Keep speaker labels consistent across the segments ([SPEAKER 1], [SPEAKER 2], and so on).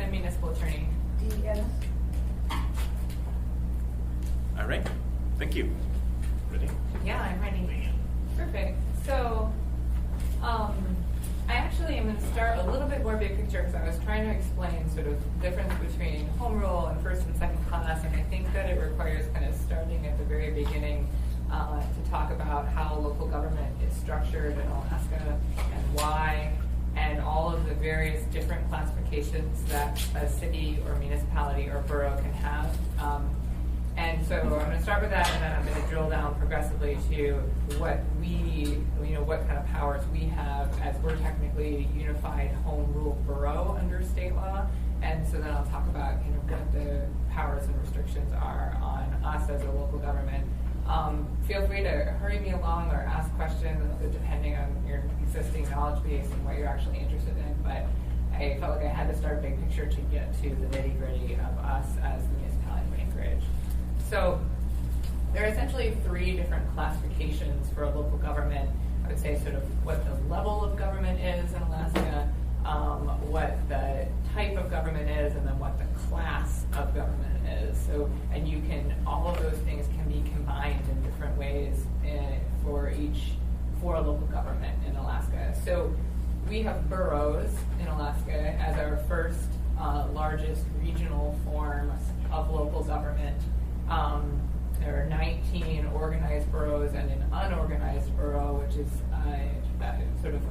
[SPEAKER 1] and municipal attorney.
[SPEAKER 2] D.N.
[SPEAKER 3] All right, thank you. Ready?
[SPEAKER 1] Yeah, I'm ready. Perfect. So, I actually am going to start a little bit more big picture because I was trying to explain sort of the difference between home rule and first and second class, and I think that it requires kind of starting at the very beginning to talk about how local government is structured in Alaska and why, and all of the various different classifications that a city or municipality or borough can have. And so I'm going to start with that, and then I'm going to drill down progressively to what what kind of powers we have as we're technically unified home rule borough under state law. And so then I'll talk about what the powers and restrictions are on us as a local government. Feel free to hurry me along or ask questions depending on your existing knowledge base and what you're actually interested in. But I felt like I had to start big picture to get to the nitty-gritty of us as the municipality of Anchorage. So there are essentially three different classifications for a local government. I would say sort of what the level of government is in Alaska, what the type of government is, and then what the class of government is. So, and you can, all of those things can be combined in different ways for a local government in Alaska. So we have boroughs in Alaska as our first largest regional form of local government. There are 19 organized boroughs and an unorganized borough, which is sort of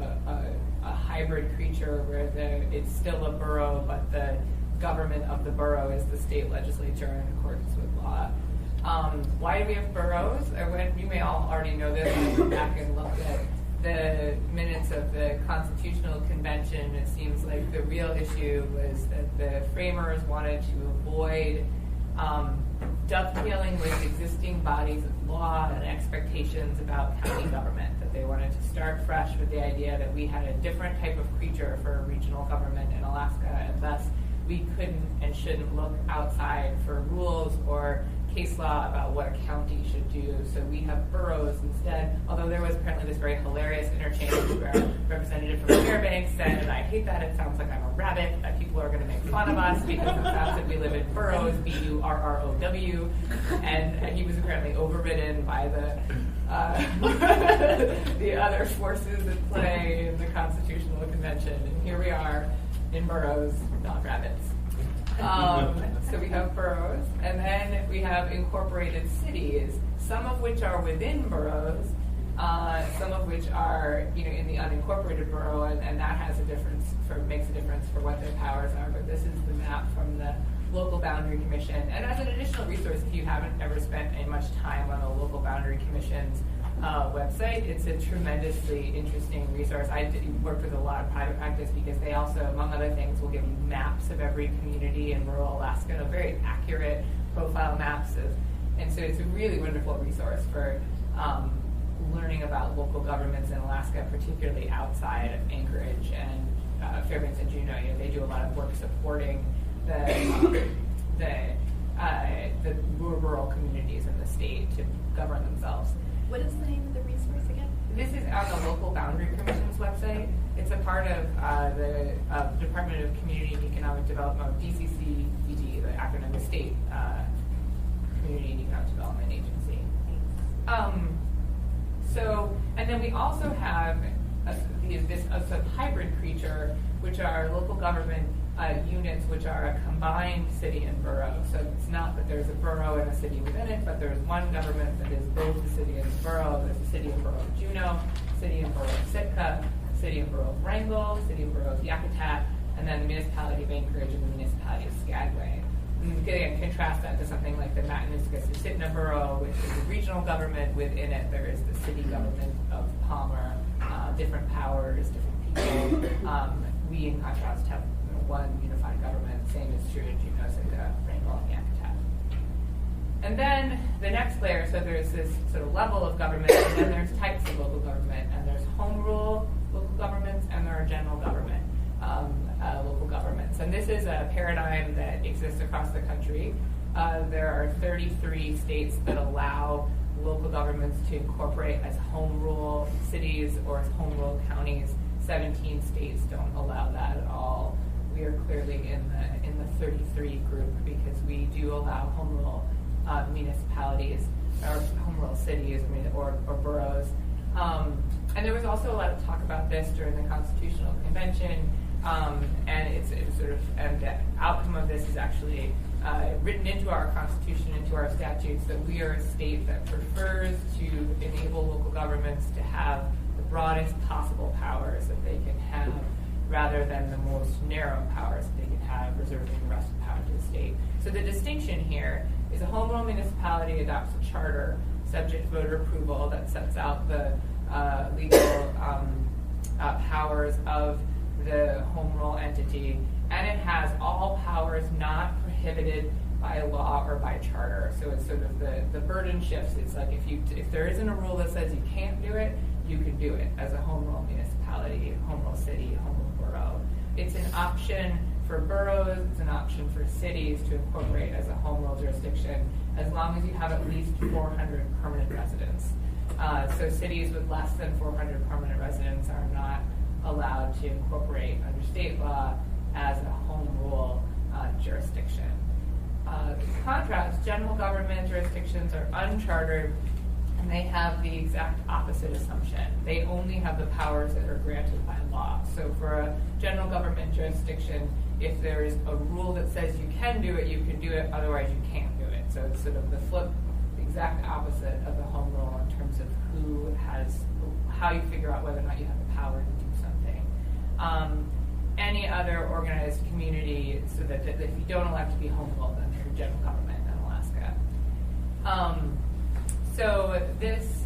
[SPEAKER 1] a hybrid creature where it's still a borough, but the government of the borough is the state legislature in accordance with law. Why do we have boroughs? You may all already know this. I went back and looked at the minutes of the Constitutional Convention. It seems like the real issue was that the framers wanted to avoid dovetailing with existing bodies of law and expectations about county government, that they wanted to start fresh with the idea that we had a different type of creature for a regional government in Alaska, and thus we couldn't and shouldn't look outside for rules or case law about what a county should do. So we have boroughs instead, although there was apparently this very hilarious interchange where a representative from Fairbanks said, I hate that, it sounds like I'm a rabbit, that people are going to make fun of us because it sounds like we live in boroughs, B-U-R-R-O-W, and he was apparently overridden by the other forces at play in the Constitutional Convention, and here we are in boroughs, not rabbits. So we have boroughs, and then we have incorporated cities, some of which are within boroughs, some of which are in the unincorporated borough, and that has a difference makes a difference for what their powers are. But this is the map from the Local Boundary Commission. And as an additional resource, if you haven't ever spent much time on the Local Boundary Commission's website, it's a tremendously interesting resource. I worked with a lot of private practice because they also, among other things, will give you maps of every community in rural Alaska, very accurate profile maps and so it's a really wonderful resource for learning about local governments in Alaska, particularly outside of Anchorage and Fairbanks and Juneau. They do a lot of work supporting the rural communities in the state to govern themselves.
[SPEAKER 2] What is the name of the resource again?
[SPEAKER 1] This is on the Local Boundary Commission's website. It's a part of the Department of Community and Economic Development, DCCED, the acronym, the State Community and Economic Development Agency. And then we also have this hybrid creature, which are local government units, which are a combined city and borough. So it's not that there's a borough and a city within it, but there's one government that is both the city and the borough. There's the city and borough of Juneau, city and borough of Sitka, city and borough of Wrangell, city and borough of Yakutat, and then the municipality of Anchorage and the municipality of Skagway. And again, contrast that to something like the Matanuska-Susitna borough, which is a regional government. Within it, there is the city government of Palmer, different powers, different people. We, in contrast, have one unified government. Same is true in Juneau, Sitka, Wrangell, and Yakutat. And then the next layer, so there's this sort of level of government, and then there's types of local government, and there's home rule local governments, and there are general government local governments. And this is a paradigm that exists across the country. There are 33 states that allow local governments to incorporate as home rule cities or as home rule counties. 17 states don't allow that at all. We are clearly in 33 group because we do allow home rule municipalities or home rule cities or boroughs. And there was also a lot of talk about this during the Constitutional Convention, and it's sort of, and the outcome of this is actually written into our Constitution, into our statutes, that we are a state that prefers to enable local governments to have the broadest possible powers that they can have, rather than the most narrow powers that they can have, reserving the rest of the power to the state. So the distinction here is a home rule municipality adopts a charter subject to voter approval that sets out the legal powers of the home rule entity, and it has all powers not prohibited by law or by charter. So it's sort of the burden shifts. It's like if there isn't a rule that says you can't do it, you can do it as a home rule municipality, home rule city, home rule borough. It's an option for boroughs, it's an option for cities to incorporate as a home rule jurisdiction, as long as you have at least 400 permanent residents. So cities with less than 400 permanent residents are not allowed to incorporate under state law as a home rule jurisdiction. In contrast, general government jurisdictions are unchartered, and they have the exact opposite assumption. They only have the powers that are granted by law. So for a general government jurisdiction, if there is a rule that says you can do it, you can do it, otherwise you can't do it. So it's sort of the flip, the exact opposite of the home rule in terms of how you figure out whether or not you have the power to do something. Any other organized community, so that if you don't elect to be home rule, then you're general government in Alaska. So this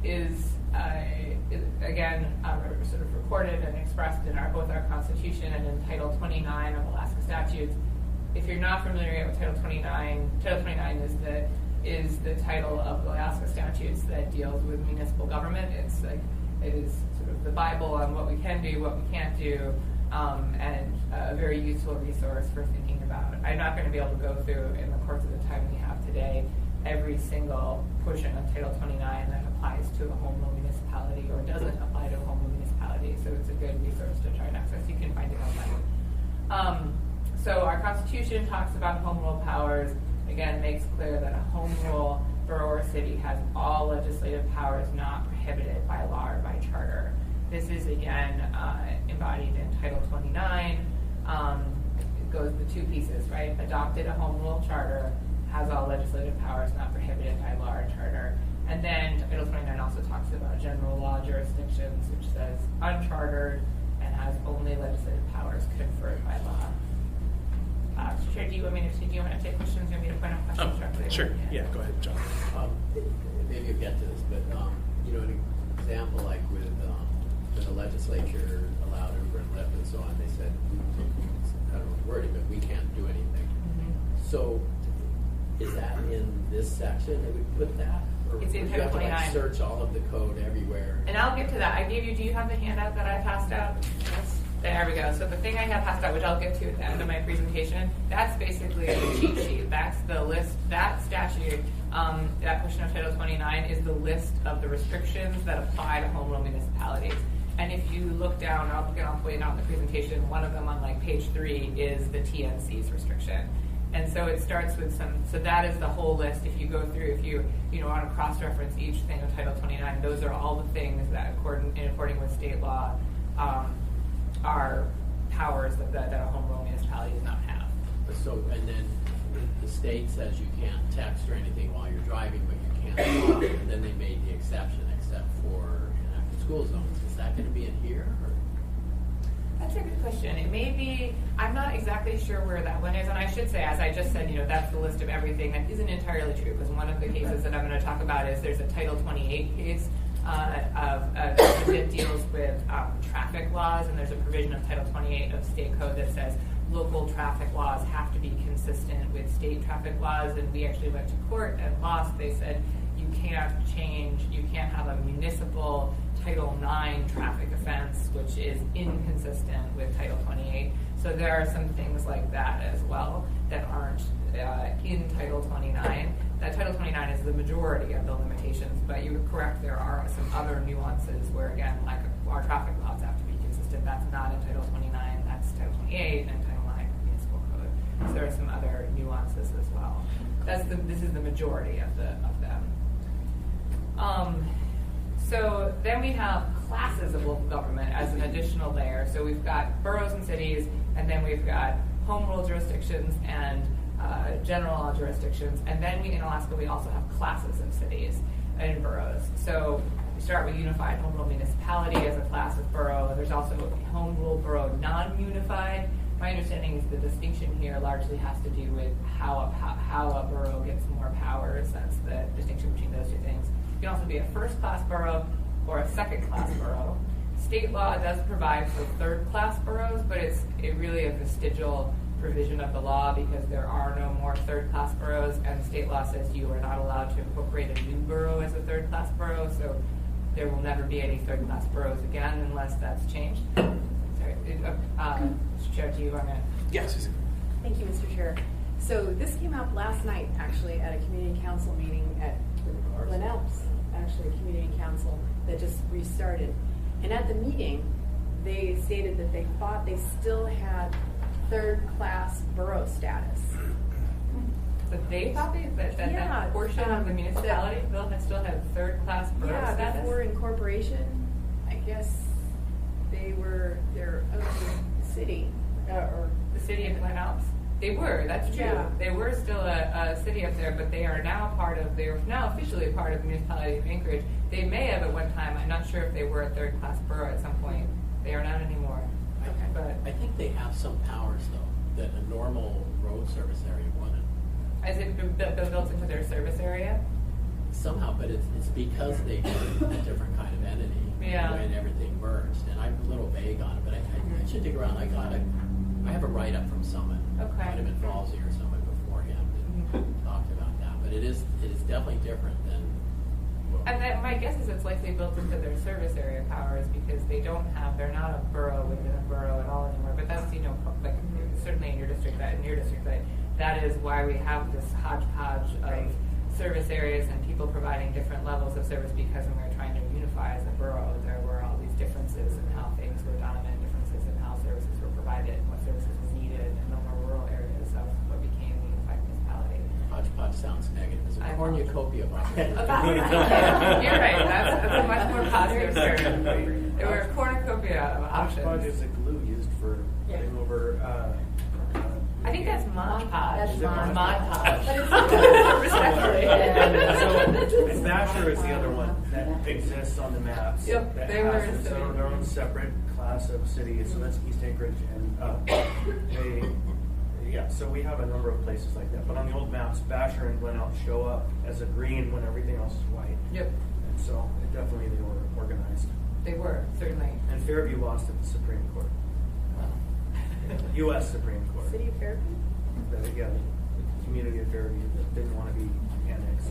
[SPEAKER 1] is again sort of recorded and expressed in both our Constitution and in Title 29 of Alaska statutes. If you're not familiar with Title 29, Title 29 is the title of the Alaska statutes that deals with municipal government. It is sort of the Bible on what we can do, what we can't do, and a very useful resource for thinking about. I'm not going to be able to go through, in the course of the time we have today, every single portion of Title 29 that applies to a home rule municipality or doesn't apply to a home rule municipality, so it's a good resource to try and access. You can find it online. So our Constitution talks about home rule powers, again makes clear that a home rule borough or city has all legislative powers not prohibited by law or by charter. This is again embodied in Title 29. It goes the two pieces, right? Adopted a home rule charter, has all legislative powers not prohibited by law or charter. And then Title 29 also talks about general law jurisdictions, which says unchartered and has only legislative powers conferred by law. Chair, do you want to take questions? Do you want me to point out questions directly?
[SPEAKER 3] Sure. Yeah, go ahead, John.
[SPEAKER 4] Maybe you'll get to this, but an example like with the legislature allowed Uber and Lyft and so on, they said, I don't know the wording, but we can't do anything. Mm-hmm. So is that in this section that we put that? Or
[SPEAKER 1] it's in Title 29.
[SPEAKER 4] Have to search all of the code everywhere?
[SPEAKER 1] And I'll get to that. do you have the handout that I passed out? Yes. There we go. So the thing I have passed out, which I'll get to at the end of my presentation, that's basically a cheat sheet. That's the list, that statute, that portion of Title 29 is the list of the restrictions that apply to home rule municipalities. And if you look down, I'll point out in the presentation, one of them on page 3 is the TNC's restriction. And so it starts with so that is the whole list. If you go through, if you want to cross-reference each thing of Title 29, those are all the things that, according with state law, are powers that a home rule municipality does not have.
[SPEAKER 4] So, and then the state says you can't text or anything while you're driving, but you can walk, and then they made the exception except for inactive school zones. Is that going to be in here? Or?
[SPEAKER 1] That's a good question. It may be, I'm not exactly sure where that one is, and I should say, as I just said, that's the list of everything. That isn't entirely true, because one of the cases that I'm going to talk about is there's a Title 28 case that deals with traffic laws, and there's a provision of Title 28 of state code that says local traffic laws have to be consistent with state traffic laws, and we actually went to court and lost. They said you can't have a municipal Title 9 traffic offense, which is inconsistent with Title 28. So there are some things like that as well that aren't in Title 29. That Title 29 is the majority of the limitations, but you're correct, there are some other nuances where, again, like our traffic laws have to be consistent. That's not in Title 29, that's Title 28 and Title 9 for classes as well. This is the majority of them. So then we have classes of local government as an additional layer. So we've got boroughs and cities, and then we've got home rule jurisdictions and general law jurisdictions. And then in Alaska, we also have classes of cities and boroughs. So we start with unified home rule municipality as a class of borough. There's also home rule borough non-unified. My understanding is the distinction here largely has to do with how a borough gets more powers. That's the distinction between those two things. You can also be a first-class borough or a second-class borough. State law does provide for third-class boroughs, but it's really a vestigial provision of the law because there are no more third-class boroughs, and state law says you are not allowed to incorporate a new borough as a third-class borough, so there will never be any third-class boroughs again unless that's changed. Sorry, Mr. Chair, do you want to?
[SPEAKER 3] Yes, Susan.
[SPEAKER 2] Thank you, Mr. Chair. So this came up last night, actually, at a community council meeting at Glen Alps, actually a community council that just restarted. And at the meeting, they stated that they thought they still had third-class borough status.
[SPEAKER 1] But they thought that portion of the municipality still had third-class borough status?
[SPEAKER 2] Yeah, before incorporation, I guess they were their own city, or
[SPEAKER 1] the city of Glen Alps. They were, that's true.
[SPEAKER 2] Yeah.
[SPEAKER 1] They were still a city up there, but they are now officially a part of the municipality of Anchorage. They may have at one time, I'm not sure if they were a third-class borough at some point. They are not anymore.
[SPEAKER 2] Okay.
[SPEAKER 1] But
[SPEAKER 4] I think they have some powers, though, that a normal road service area wouldn't.
[SPEAKER 1] has it been built into their service area?
[SPEAKER 4] Somehow, but it's because they were a different kind of entity
[SPEAKER 1] Yeah.
[SPEAKER 4] when everything merged. And I'm a little vague on it, but I should dig around. I have a write-up from Summit.
[SPEAKER 1] Okay.
[SPEAKER 4] Might have been Falsey or Summit beforehand that talked about that. But it is definitely different than.
[SPEAKER 1] And then my guess is it's likely built into their service area powers because they're not a borough within a borough at all anymore. But that's, like certainly in your district, that is why we have this hodgepodge of service areas and people providing different levels of service, because when we were trying to unify as a borough, there were all these differences in how things were done and differences in how services were provided and what services were needed in the more rural areas of what became the unified municipality.
[SPEAKER 4] Hodgepodge sounds negative. There's a
[SPEAKER 1] I know.
[SPEAKER 4] cornucopia of
[SPEAKER 1] You're right. That's a much more positive term. There were a cornucopia of options.
[SPEAKER 5] Hodgepodge is a glue used for putting over.
[SPEAKER 1] I think that's Mod Podge.
[SPEAKER 2] That's Mod
[SPEAKER 1] Podge.
[SPEAKER 2] Respectfully.
[SPEAKER 5] And Basher is the other one that exists on the maps.
[SPEAKER 1] Yep,
[SPEAKER 5] that
[SPEAKER 1] they were
[SPEAKER 5] has
[SPEAKER 1] in city.
[SPEAKER 5] their own separate class of cities. So that's East Anchorage, and so we have a number of places like that. But on the old maps, Basher and Glen Alps show up as a green when everything else is white.
[SPEAKER 1] Yep,
[SPEAKER 5] And so they were organized.
[SPEAKER 1] they were, certainly.
[SPEAKER 5] And Fairview lost at the Supreme Court. U.S. Supreme Court.
[SPEAKER 2] City of Fairview?
[SPEAKER 5] The community of Fairview that didn't want to be annexed.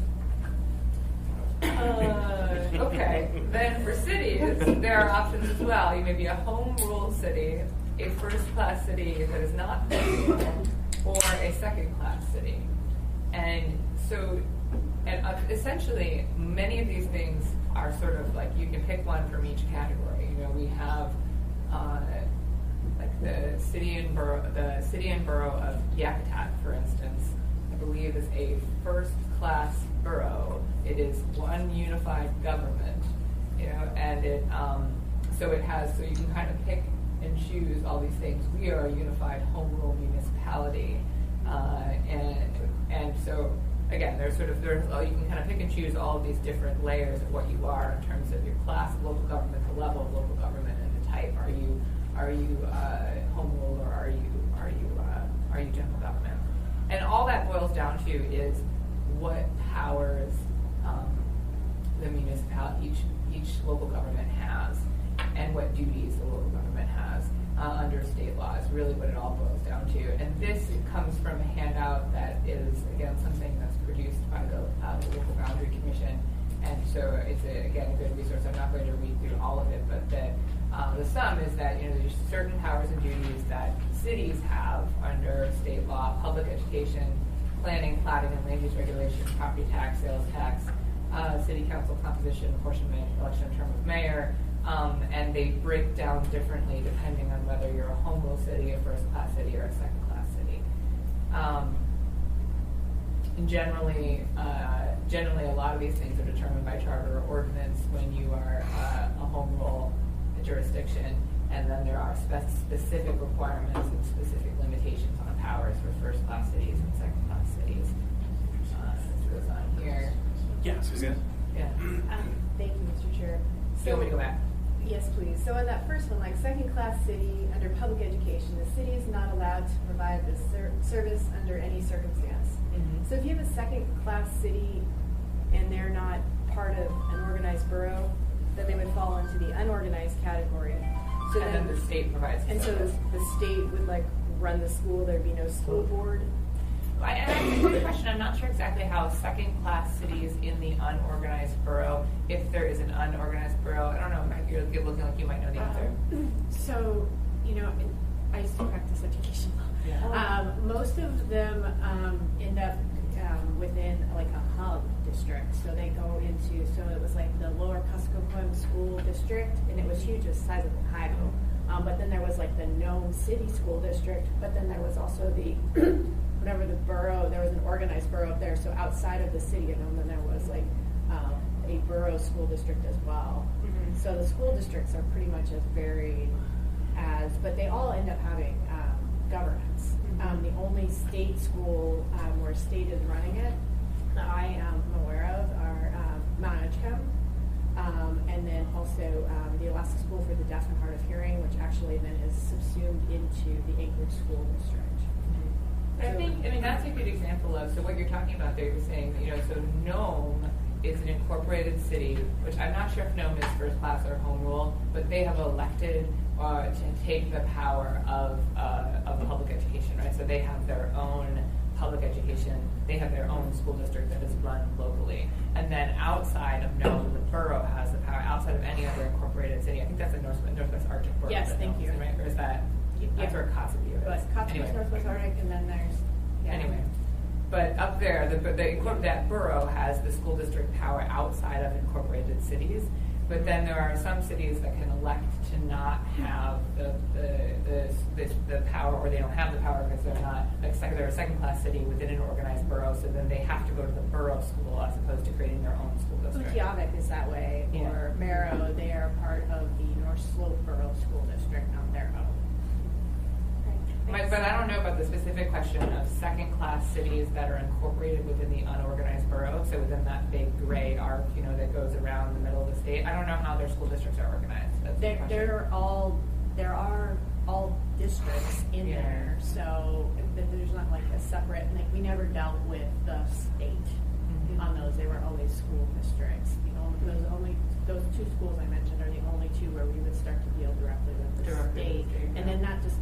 [SPEAKER 1] Okay, then for cities, there are options as well. You may be a home rule city, a first-class city that is not or a second-class city. And so, essentially, many of these things are sort of like you can pick one from each category. We have like the city and borough of Yakutat, for instance, I believe is a first-class borough. It is one unified government, and so you can kind of pick and choose all these things. We are a unified home rule municipality, and so again, you can kind of pick and choose all of these different layers of what you are in terms of your class of local government, the level of local government, and the type. Are you home rule, or are you general government? And all that boils down to is what powers the municipality, each local government has, and what duties the local government has under state law is really what it all boils down to. And this comes from a handout that is, again, something that's produced by the Local Boundary Commission. And so it's, a good resource. I'm not going to read through all of it, but the sum is that there's certain powers and duties that cities have under state law: public education, planning, platting, and land use regulation, property tax, sales tax, city council composition, apportionment, election term of mayor, and they break down differently depending on whether you're a home rule city, a first-class city, or a second-class city. generally, a lot of these things are determined by charter or ordinance when you are a home rule jurisdiction, and then there are specific requirements and specific limitations on powers for first-class cities and second-class cities. This goes on here.
[SPEAKER 3] Yeah, Suzanne?
[SPEAKER 1] Yeah.
[SPEAKER 2] Thank you, Mr. Chair.
[SPEAKER 1] So, want me to go back?
[SPEAKER 2] Yes, please. So in that first one, like second-class city, under public education, the city is not allowed to provide this service under any circumstance.
[SPEAKER 1] Mhm.
[SPEAKER 2] So if you have a second-class city and they're not part of an organized borough, then they would fall into the unorganized category. So
[SPEAKER 1] And then the state provides the
[SPEAKER 2] And so
[SPEAKER 1] service.
[SPEAKER 2] the state would like run the school, there'd be no school board.
[SPEAKER 1] And I have a question. I'm not sure exactly how second-class cities in the unorganized borough, if there is an unorganized borough, I don't know, Mike, you're looking like you might know the answer.
[SPEAKER 6] So, I used to practice education law.
[SPEAKER 1] Yeah.
[SPEAKER 6] Most of them end up within like a hub district. So they go into, so it was like the Lower Kuskokwim School District, and it was huge, it was the size of Ohio. But then there was like the Nome City School District, but then there was also the, whatever the borough, there was an organized borough up there. So outside of the city of Nome, then there was like a borough school district as well.
[SPEAKER 1] Mhm.
[SPEAKER 6] So the school districts are pretty much as varied but they all end up having governance.
[SPEAKER 1] Mhm.
[SPEAKER 6] The only state school where state is running it that I am aware of are Mount Edgecombe, and then also the Alaska School for the Deaf and Hard of Hearing, which actually then is subsumed into the Anchorage School District.
[SPEAKER 1] I mean, that's a good example of, so what you're talking about there, you're saying, so Nome is an incorporated city, which I'm not sure if Nome is first class or home rule, but they have elected to take the power of public education, right? So they have their own public education, they have their own school district that is run locally. And then outside of Nome, the borough has the power, outside of any other incorporated city. I think that's a Northwest Arctic borough.
[SPEAKER 6] Yes,
[SPEAKER 1] that
[SPEAKER 6] thank
[SPEAKER 1] Nome's
[SPEAKER 6] you.
[SPEAKER 1] in, right? Or is that, that's where Kotzebue is.
[SPEAKER 6] But Kotzebue, Northwest Arctic, and then there's,
[SPEAKER 1] Anyway, but up there, that borough has the school district power outside of incorporated cities. But then there are some cities that can elect to not have the power, or they don't have the power because they're not they're a second-class city within an organized borough. So then they have to go to the borough school as opposed to creating their own school district.
[SPEAKER 6] Utqiagvik is that way,
[SPEAKER 1] Yeah.
[SPEAKER 6] or Marrow, they are part of the North Slope Borough School District on their own.
[SPEAKER 1] But I don't know about the specific question of second-class cities that are incorporated within the unorganized borough, so within that big gray arc, that goes around the middle of the state. I don't know how their school districts are organized. That's the question.
[SPEAKER 6] There are all districts in
[SPEAKER 1] Yeah.
[SPEAKER 6] there, so there's not like a separate, like we never dealt with the state
[SPEAKER 1] Mhm.
[SPEAKER 6] on those, they were always school districts. Those two schools I mentioned are the only two where we would start to deal directly with the
[SPEAKER 1] Directly with
[SPEAKER 6] state,
[SPEAKER 1] the state,
[SPEAKER 6] and
[SPEAKER 1] yeah.
[SPEAKER 6] then not just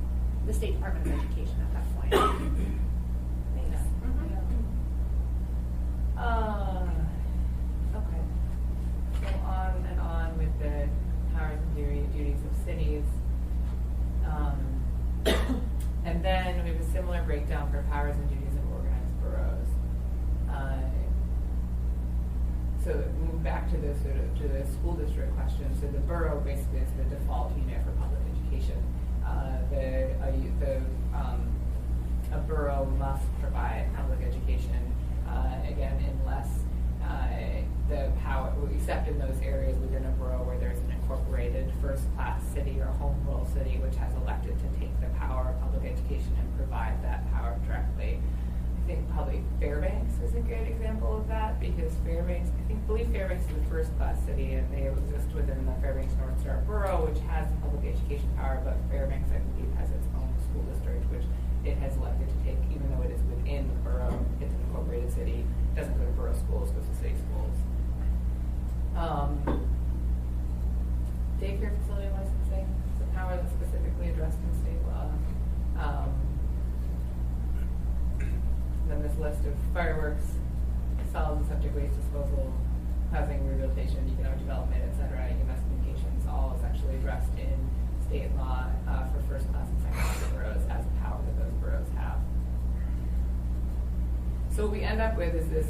[SPEAKER 6] the State Department of Education at that point.
[SPEAKER 1] Thanks. Okay. So on with the powers and duties of cities. And then we have a similar breakdown for powers and duties of organized boroughs. So move back to the school district question. So the borough basically is the default unit for public education. A borough must provide public education, again, unless the power, except in those areas within a borough where there's an incorporated first-class city or home rule city which has elected to take the power of public education and provide that power directly. I think probably Fairbanks is a good example of that, because Fairbanks, I believe Fairbanks is a first-class city, and they exist within the Fairbanks North Star Borough, which has public education power, but Fairbanks, I believe, has its own school district, which it has elected to take, even though it is within the borough, it's an incorporated city, it doesn't go to borough schools, it goes to city schools. Daycare facility licensing is a power that's specifically addressed in state law. Then this list of fireworks, solid and septic waste disposal, housing rehabilitation, economic development, etc., EMS communications, all is actually addressed in state law for first class and second class boroughs as a power that those boroughs have. So what we end up with is this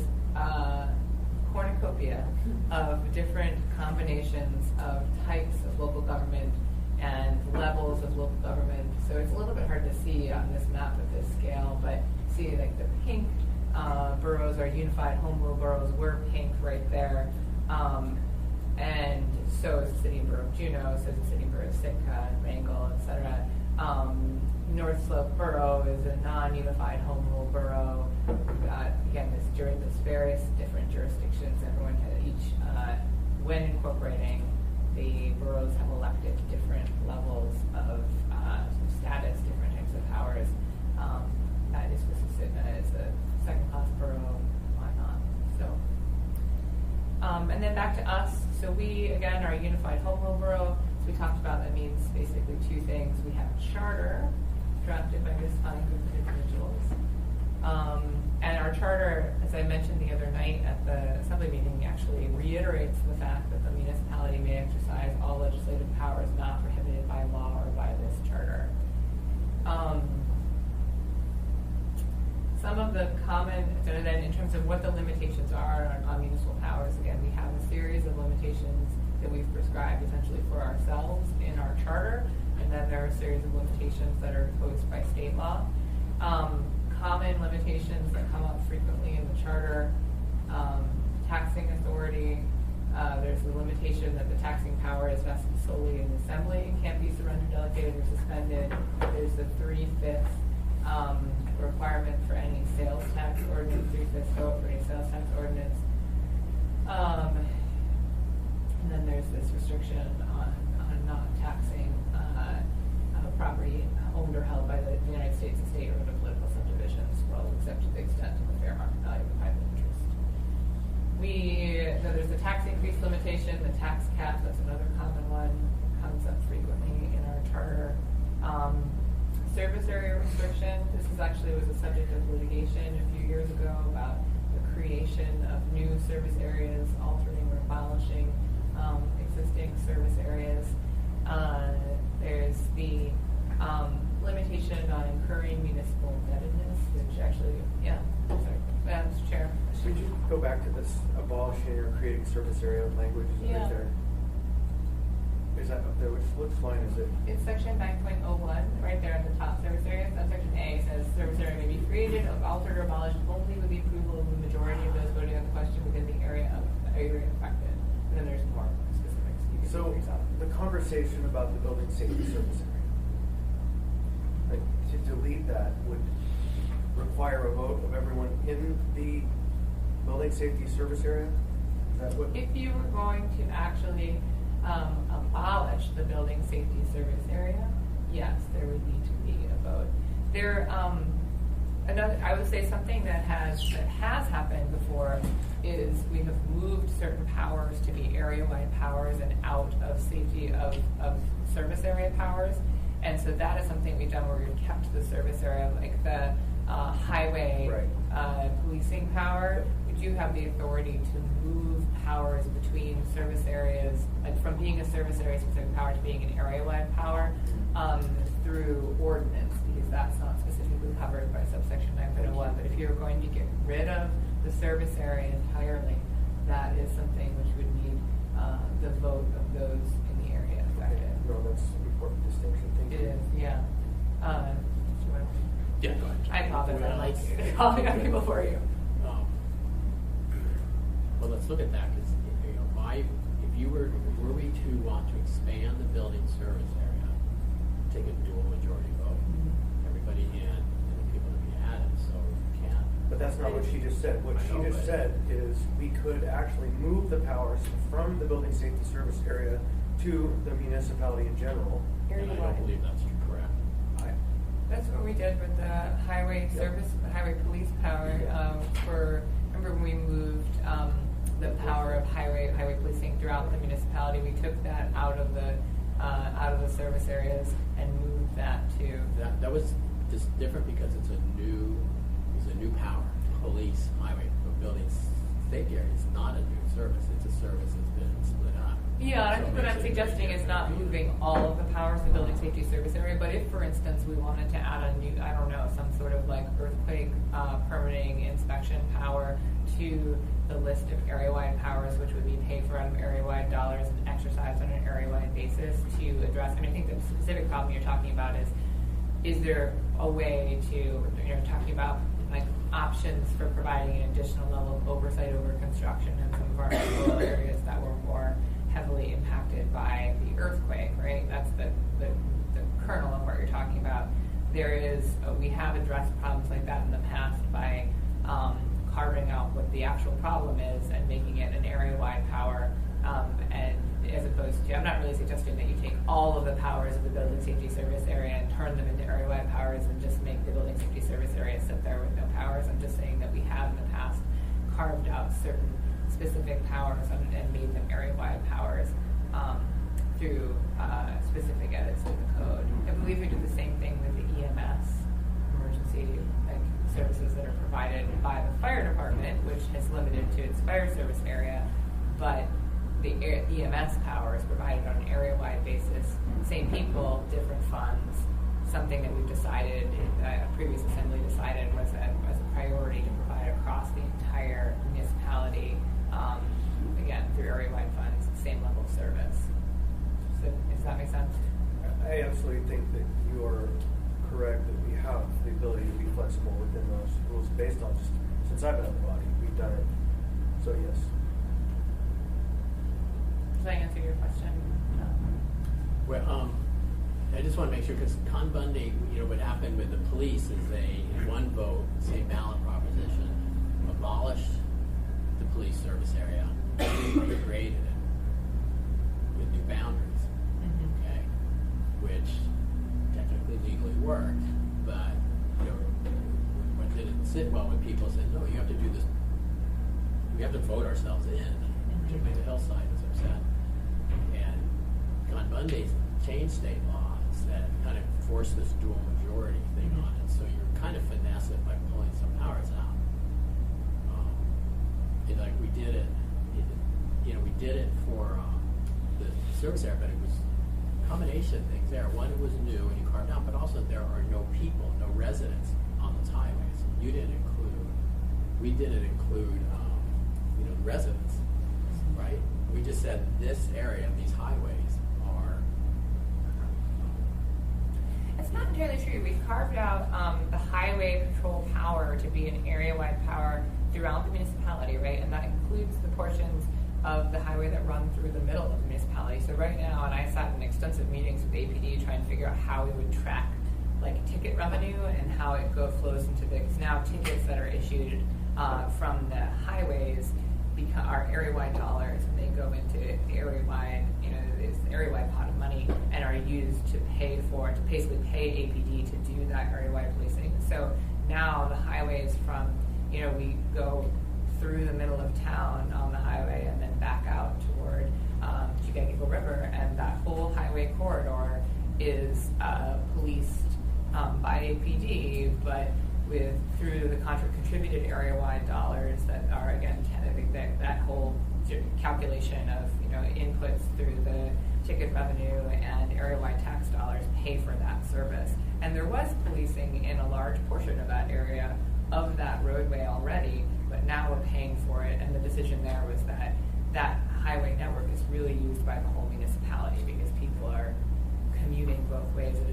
[SPEAKER 1] cornucopia of different combinations of types of local government and levels of local government. So it's a little bit hard to see on this map at this scale, but see like the pink boroughs are unified home rule boroughs. We're pink right there. And so is the city and borough of Juneau, so is the city and borough of Sitka, Wrangell, etc. North Slope Borough is a non-unified home rule borough. We've got, again, this various different jurisdictions. Everyone had each, when incorporating, the boroughs have elected different levels of status, different types of powers. That is as a second-class borough, why not? So, and then back to us. So we, again, are a unified home rule borough. So we talked about that means basically two things. We have a charter drafted by this fine group of individuals. And our charter, as I mentioned the other night at the assembly meeting, actually reiterates the fact that the municipality may exercise all legislative powers not prohibited by law or by this charter. Some of the common, and then in terms of what the limitations are on municipal powers, again, we have a series of limitations that we've prescribed essentially for ourselves in our charter, and then there are a series of limitations that are imposed by state law. Common limitations that come up frequently in the charter, taxing authority. There's the limitation that the taxing power is vested solely in the assembly and can't be surrendered, delegated, or suspended. There's the 3/5 requirement for any sales tax ordinance, 3/5 vote for any sales tax ordinance. And then there's this restriction on not taxing property owned or held by the United States, the state, or the political subdivisions, well, except to the extent of the fair market value of the private interest. There's the tax increase limitation, the tax cap, that's another common one, comes up frequently in our charter. Service area restriction, this was a subject of litigation a few years ago about the creation of new service areas, altering or abolishing existing service areas. There's the limitation on incurring municipal indebtedness, which actually, Mr. Chair.
[SPEAKER 5] Could you go back to this abolishing or creating service area language? Is it right there? Is that up there? Which line is it?
[SPEAKER 1] It's section 9.01, right there at the top, service areas. Subsection A says service area may be created, altered, or abolished only with the approval of the majority of those voting on the question within the area affected. And then there's more specifics. You can
[SPEAKER 5] So the conversation about the building safety service area, to delete that would require a vote of everyone in the building safety service area? Is that what?
[SPEAKER 1] If you were going to actually abolish the building safety service area, yes, there would need to be a vote. I would say something that has happened before is we have moved certain powers to be area-wide powers and out of safety of service area powers. And so that is something we've done where we've kept the service area, like the highway policing power. We do have the authority to move powers between service areas, like from being a service area specific power to being an area-wide power through ordinance, because that's not specifically covered by subsection 9.01. But if you're going to get rid of the service area entirely, that is something which would need the vote of those in the area affected.
[SPEAKER 5] No, that's an important distinction. Thank you.
[SPEAKER 1] It is, yeah.
[SPEAKER 3] Yeah, go ahead.
[SPEAKER 1] I apologize. I like calling on people for you.
[SPEAKER 4] Well, let's look at that, because were we to want to expand the building service area, take a dual majority vote, everybody in and the people to be added, so we can't.
[SPEAKER 5] But that's not what she just said. What she just said is we could actually move the powers from the building safety service area to the municipality in general.
[SPEAKER 4] And I don't believe that's correct.
[SPEAKER 1] That's what we did with the highway service, the highway police power. Remember when we moved the power of highway policing throughout the municipality? We took that out of the service areas and moved that to.
[SPEAKER 4] That was just different because it's a new power. Police, highway, building safety area is not a new service. It's a service that's been split up.
[SPEAKER 1] Yeah, I think what I'm suggesting is not moving all of the powers of the building safety service area, but if, for instance, we wanted to add a new, I don't know, some sort of like earthquake permitting inspection power to the list of area-wide powers, which would be paid for out of area-wide dollars and exercised on an area-wide basis to address, I think the specific problem you're talking about is there a way to, talking about like options for providing an additional level of oversight over construction in some of our rural areas that were more heavily impacted by the earthquake, right? That's the kernel of what you're talking about. We have addressed problems like that in the past by carving out what the actual problem is and making it an area-wide power, and as opposed to, I'm not really suggesting that you take all of the powers of the building safety service area and turn them into area-wide powers and just make the building safety service area sit there with no powers. I'm just saying that we have in the past carved out certain specific powers and made them area-wide powers through specific edits to the code. I believe we did the same thing with the EMS, emergency services that are provided by the fire department, which is limited to its fire service area, but the EMS power is provided on an area-wide basis. Same people, different funds. Something that we've decided, a previous assembly decided was a priority to provide across the entire municipality, again, through area-wide funds, same level of service. So, does that make sense?
[SPEAKER 5] I absolutely think that you are correct that we have the ability to be flexible within those rules based on just, since I've been on the body, we've done it. So yes.
[SPEAKER 1] Does that answer your question? No.
[SPEAKER 4] Well, I just want to make sure, because Con Bundy, what happened with the police is they, in one vote, same ballot proposition, abolished the police service area, created it with new boundaries, okay, which technically legally worked, but what didn't sit well with people said, no, you have to do this, we have to vote ourselves in, particularly the hillside was upset. And Con Bundy changed state laws that kind of forced this dual majority thing on it, so you're kind of finesse it by pulling some powers out. Like we did it, we did it for the service area, but it was a combination of things there. One, it was new and you carved out, but also there are no people, no residents on those highways. We didn't include residents, right? We just said this area, these highways are.
[SPEAKER 1] It's not entirely true. We've carved out the highway patrol power to be an area-wide power throughout the municipality, right? And that includes the portions of the highway that run through the middle of the municipality. So right now, and I sat in extensive meetings with APD trying to figure out how we would track like ticket revenue and how it flows into because now tickets that are issued from the highways are area-wide dollars, and they go into area-wide, this area-wide pot of money, and are used to basically pay APD to do that area-wide policing. So now the highways from, we go through the middle of town on the highway and then back out toward Chicago River, and that whole highway corridor is policed by APD, but through the contributed area-wide dollars that are, again, I think that whole calculation of inputs through the ticket revenue and area-wide tax dollars pay for that service. And there was policing in a large portion of that area of that roadway already, but now we're paying for it, and the decision there was that highway network is really used by the whole municipality because people are commuting both ways. It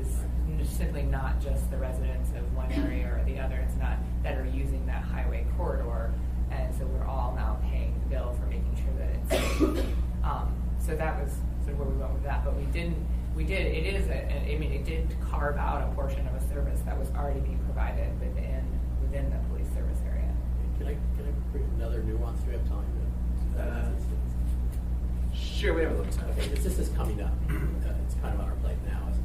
[SPEAKER 1] is simply not just the residents of one area or the other. It's not that are using that highway corridor, and so we're all now paying the bill for making sure that it's safe. So that was sort of where we went with that. But it did carve out a portion of a service that was already being provided within the police service area.
[SPEAKER 4] Can I bring another nuance? Do we have time?
[SPEAKER 3] Sure, we have a little time.
[SPEAKER 4] Okay, this is coming up. It's kind of on our plate now. Is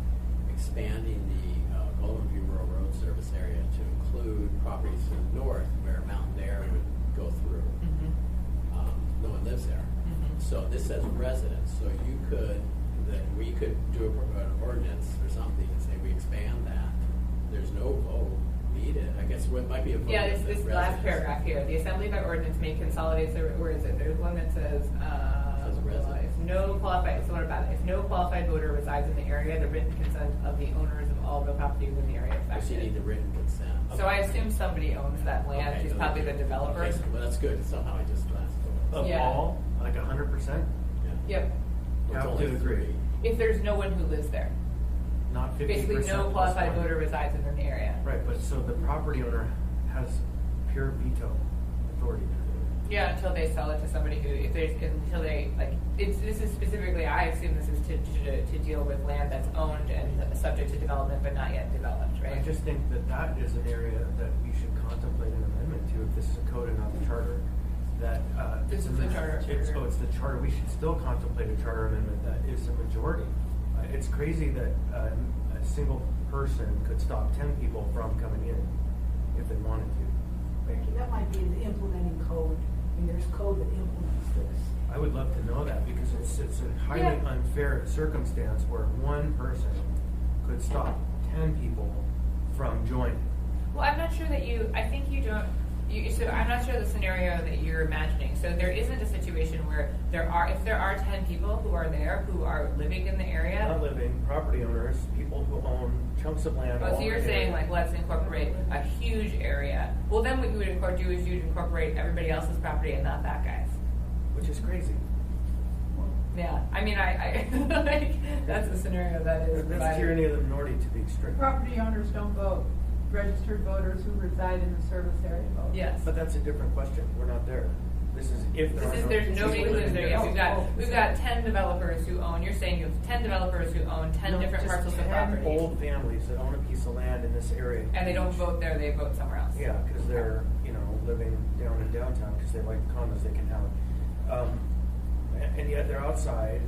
[SPEAKER 4] expanding the Golden View Rural Road Service area to include properties to the north where Mountain Air would go through. No one lives there. So this says residents. So we could do an ordinance or something and say we expand that. There's no vote needed. I guess what might be a vote.
[SPEAKER 1] Yeah, this last paragraph here. The assembly by ordinance may consolidate. Where is it? There's one that says. If no qualified voter resides in the area, the written consent of the owners of all real property within the area affected.
[SPEAKER 4] So you need the written consent.
[SPEAKER 1] So I assume somebody owns that land.
[SPEAKER 4] Okay,
[SPEAKER 1] He's probably the developer.
[SPEAKER 4] Okay, well, that's good. Somehow I just glanced over.
[SPEAKER 5] Of
[SPEAKER 1] Yeah.
[SPEAKER 5] all, like 100%?
[SPEAKER 1] Yep.
[SPEAKER 4] It's
[SPEAKER 5] Have
[SPEAKER 4] only
[SPEAKER 5] to agree.
[SPEAKER 4] three.
[SPEAKER 1] If there's no one who lives there.
[SPEAKER 5] Not 50%.
[SPEAKER 1] Basically, no
[SPEAKER 5] plus
[SPEAKER 1] qualified
[SPEAKER 5] one.
[SPEAKER 1] voter resides in an area.
[SPEAKER 5] Right, but so the property owner has pure veto authority.
[SPEAKER 1] Yeah, until they sell it to somebody who, until they, like, this is specifically, I assume this is to deal with land that's owned and subject to development but not yet developed, right?
[SPEAKER 5] I just think that is an area that we should contemplate an amendment to if this is a code and not a charter. That
[SPEAKER 1] This is the charter.
[SPEAKER 5] It's the charter. We should still contemplate a charter amendment that is a majority. It's crazy that a single person could stop 10 people from coming in if they wanted to.
[SPEAKER 7] That might be the implementing code. I mean, there's code that implements this.
[SPEAKER 5] I would love to know that because it's a highly unfair circumstance where one person could stop 10 people from joining.
[SPEAKER 1] Well, I'm not sure that so I'm not sure the scenario that you're imagining. So there isn't a situation where if there are 10 people who are there who are living in the area.
[SPEAKER 5] Not living, property owners, people who own chunks of land.
[SPEAKER 1] Oh, so you're saying like let's incorporate a huge area. Well, then what you would do is you'd incorporate everybody else's property and not that guy's.
[SPEAKER 5] Which is crazy.
[SPEAKER 1] Yeah, I mean, I like that's a scenario that is.
[SPEAKER 5] That's tyranny of the minority to be strict.
[SPEAKER 8] Property owners don't vote. Registered voters who reside in the service area vote.
[SPEAKER 1] Yes.
[SPEAKER 5] But that's a different question. We're not there. This is if
[SPEAKER 1] There's nobody who lives there yet. We've got 10 developers who own. You're saying you have 10 developers who own 10 different parcels of property.
[SPEAKER 5] 10 old families that own a piece of land in this area.
[SPEAKER 1] And they don't vote there. They vote somewhere else.
[SPEAKER 5] Yeah, because they're living down in downtown because they like the condos they can have, and yet they're outside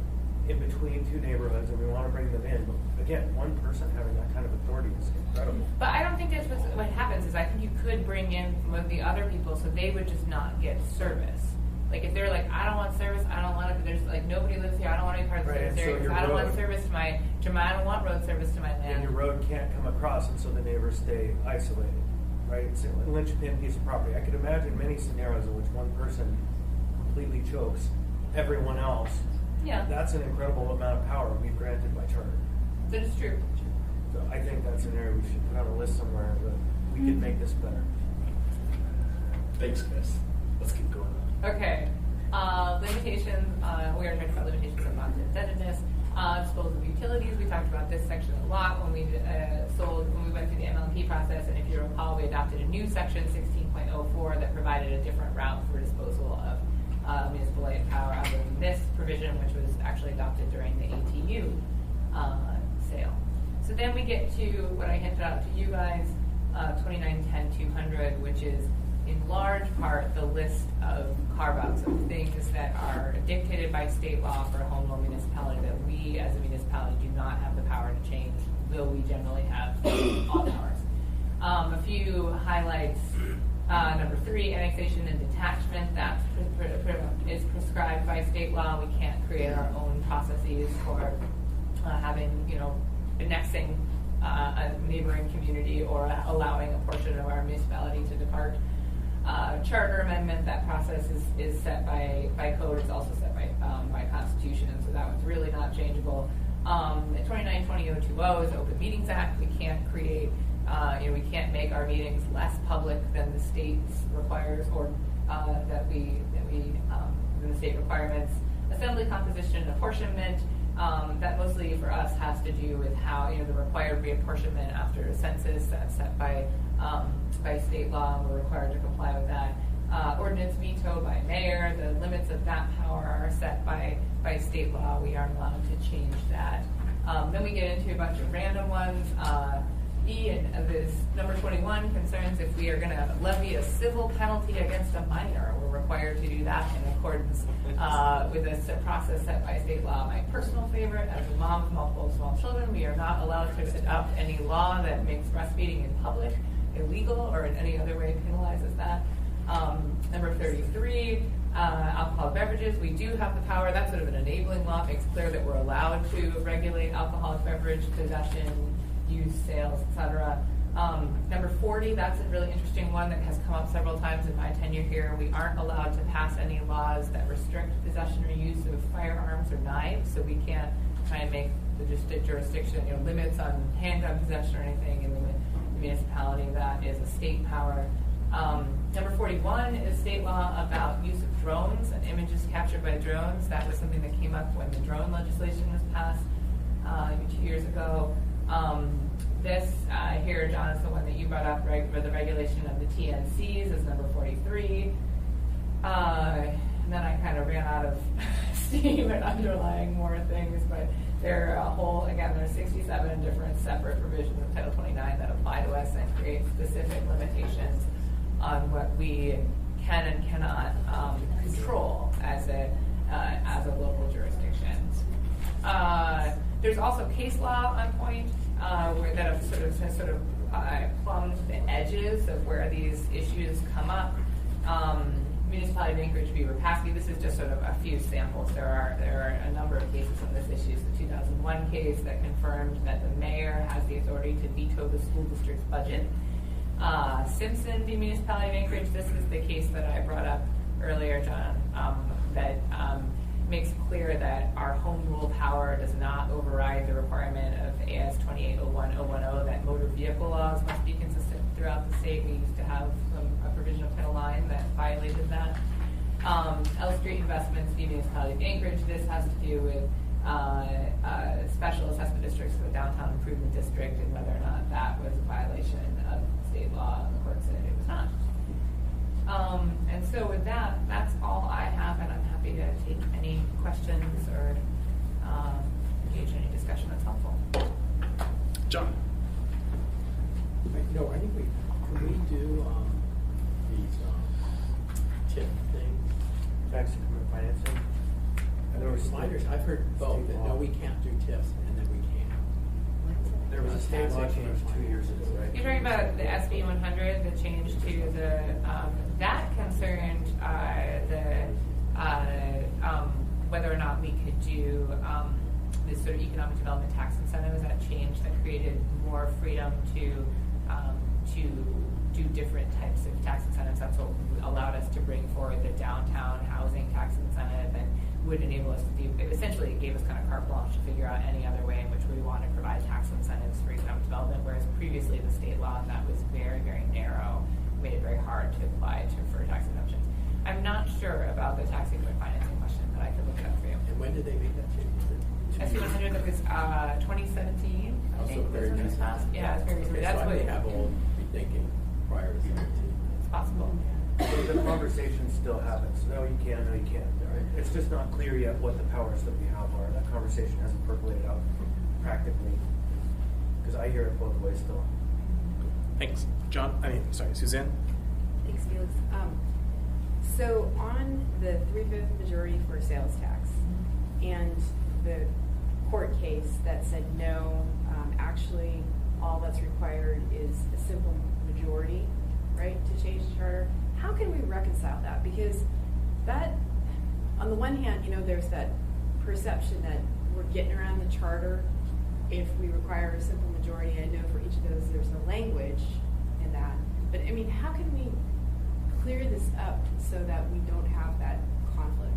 [SPEAKER 5] in between two neighborhoods, and we want to bring them in. But again, one person having that kind of authority is incredible.
[SPEAKER 1] But I don't think that's what happens. Is I think you could bring in one of the other people, so they would just not get service. Like if they're like, I don't want service, I don't want it. There's like nobody lives here. I don't want to be part of the service area because I don't want service to my. I don't want road service to my land.
[SPEAKER 5] And your road can't come across, and so the neighbors stay isolated. Right? It's a linchpin piece of property. I could imagine many scenarios in which one person completely chokes everyone else.
[SPEAKER 1] Yeah.
[SPEAKER 5] That's an incredible amount of power we've granted by charter.
[SPEAKER 1] That is true.
[SPEAKER 5] So I think that's an area we should put on a list somewhere that we could make this better.
[SPEAKER 3] Thanks, Chris. Let's keep going.
[SPEAKER 1] Okay. Limitations. We are talking about limitations of non-indebtedness. Disposal of utilities. We talked about this section a lot when we went through the MLP process. And if you recall, we adopted a new section 16.04 that provided a different route for disposal of municipal light power other than this provision, which was actually adopted during the ATU sale. So then we get to what I hinted out to you guys, 2910-200, which is in large part the list of carve-outs of things that are dictated by state law for a home rule municipality that we as a municipality do not have the power to change, though we generally have all powers. A few highlights. Number 3, annexation and detachment. That is prescribed by state law. We can't create our own processes for having, annexing a neighboring community or allowing a portion of our municipality to depart. Charter amendment, that process is set by code. It's also set by Constitution, so that one's really not changeable. 2920-020 is Open Meetings Act. We can't create, we can't make our meetings less public than the state requires, or than the state requirements. Assembly composition and apportionment. That mostly for us has to do with how the required reapportionment after a census that's set by state law, and we're required to comply with that. Ordinance veto by mayor. The limits of that power are set by state law. We aren't allowed to change that. Then we get into a bunch of random ones. E and this number 21 concerns if we are going to levy a civil penalty against a minor, we're required to do that in accordance with a process set by state law. My personal favorite, as a mom of multiple small children, we are not allowed to adopt any law that makes breastfeeding in public illegal or in any other way penalizes that. Number 33, alcoholic beverages. We do have the power. That's sort of an enabling law. Makes clear that we're allowed to regulate alcoholic beverage possession, use, sales, etc. Number 40, that's a really interesting one that has come up several times in my tenure here. We aren't allowed to pass any laws that restrict possession or use of firearms or knives, so we can't try and make the jurisdiction, limits on handgun possession or anything in the municipality. That is a state power. Number 41 is state law about use of drones and images captured by drones. That was something that came up when the drone legislation was passed 2 years ago. This here, John, is the one that you brought up, right, for the regulation of the TNCs is number 43. And then I kind of ran out of steam and underlying more things, but there are a whole, again, there's 67 different separate provisions of Title 29 that apply to us and create specific limitations on what we can and cannot control as a local jurisdiction. There's also case law on point where that have sort of plumbed the edges of where these issues come up. Municipality of Anchorage v. Rapaski. This is just sort of a few samples. There are a number of cases on this issue. The 2001 case that confirmed that the mayor has the authority to veto the school district's budget. Simpson v. Municipality of Anchorage. This is the case that I brought up earlier, John, that makes clear that our home rule power does not override the requirement of AS 2801-010 that motor vehicle laws must be consistent throughout the state. We used to have a provision of Title IX that violated that. L Street Investments v. Municipality of Anchorage. This has to do with special assessment districts for the downtown improvement district and whether or not that was a violation of state law, and the court said it was not. And so with that, that's all I have, and I'm happy to take any questions or engage in any discussion that's helpful.
[SPEAKER 3] John.
[SPEAKER 4] No, I think can we do these tip things?
[SPEAKER 5] Tax increment financing.
[SPEAKER 4] And there were sliders. I've heard both. That no, we can't do tips, and then we can.
[SPEAKER 5] There was a state law change 2 years ago, right?
[SPEAKER 1] You're talking about the SB 100, the change to the that concerned whether or not we could do this sort of economic development tax incentives. That change that created more freedom to do different types of tax incentives. That's what allowed us to bring forward the downtown housing tax incentive and would enable us to do, essentially it gave us kind of carte blanche to figure out any other way in which we want to provide tax incentives for economic development, whereas previously the state law that was very, very narrow, made it very hard to apply for tax exemptions. I'm not sure about the tax increment financing question, but I could look it up for you.
[SPEAKER 4] And when did they make that change?
[SPEAKER 1] SB 100, that was 2017. I think
[SPEAKER 4] very
[SPEAKER 1] was when it was passed. Yeah, it's very recent.
[SPEAKER 4] Okay,
[SPEAKER 1] That's
[SPEAKER 4] so I
[SPEAKER 1] what
[SPEAKER 4] may have old rethinking prior to 17.
[SPEAKER 1] it's possible.
[SPEAKER 5] So the conversation still happens. No, you can, no, you can't.
[SPEAKER 4] Right.
[SPEAKER 5] It's just not clear yet what the powers that we have are. That conversation hasn't percolated out practically, because I hear it both ways still.
[SPEAKER 3] Thanks. John, sorry, Suzanne?
[SPEAKER 2] Thanks, Felix. So on the 3/5 majority for sales tax and the court case that said no, actually all that's required is a simple majority, right, to change the charter. How can we reconcile that? Because that, on the one hand, there's that perception that we're getting around the charter if we require a simple majority. I know for each of those there's a language in that. But how can we clear this up so that we don't have that conflict?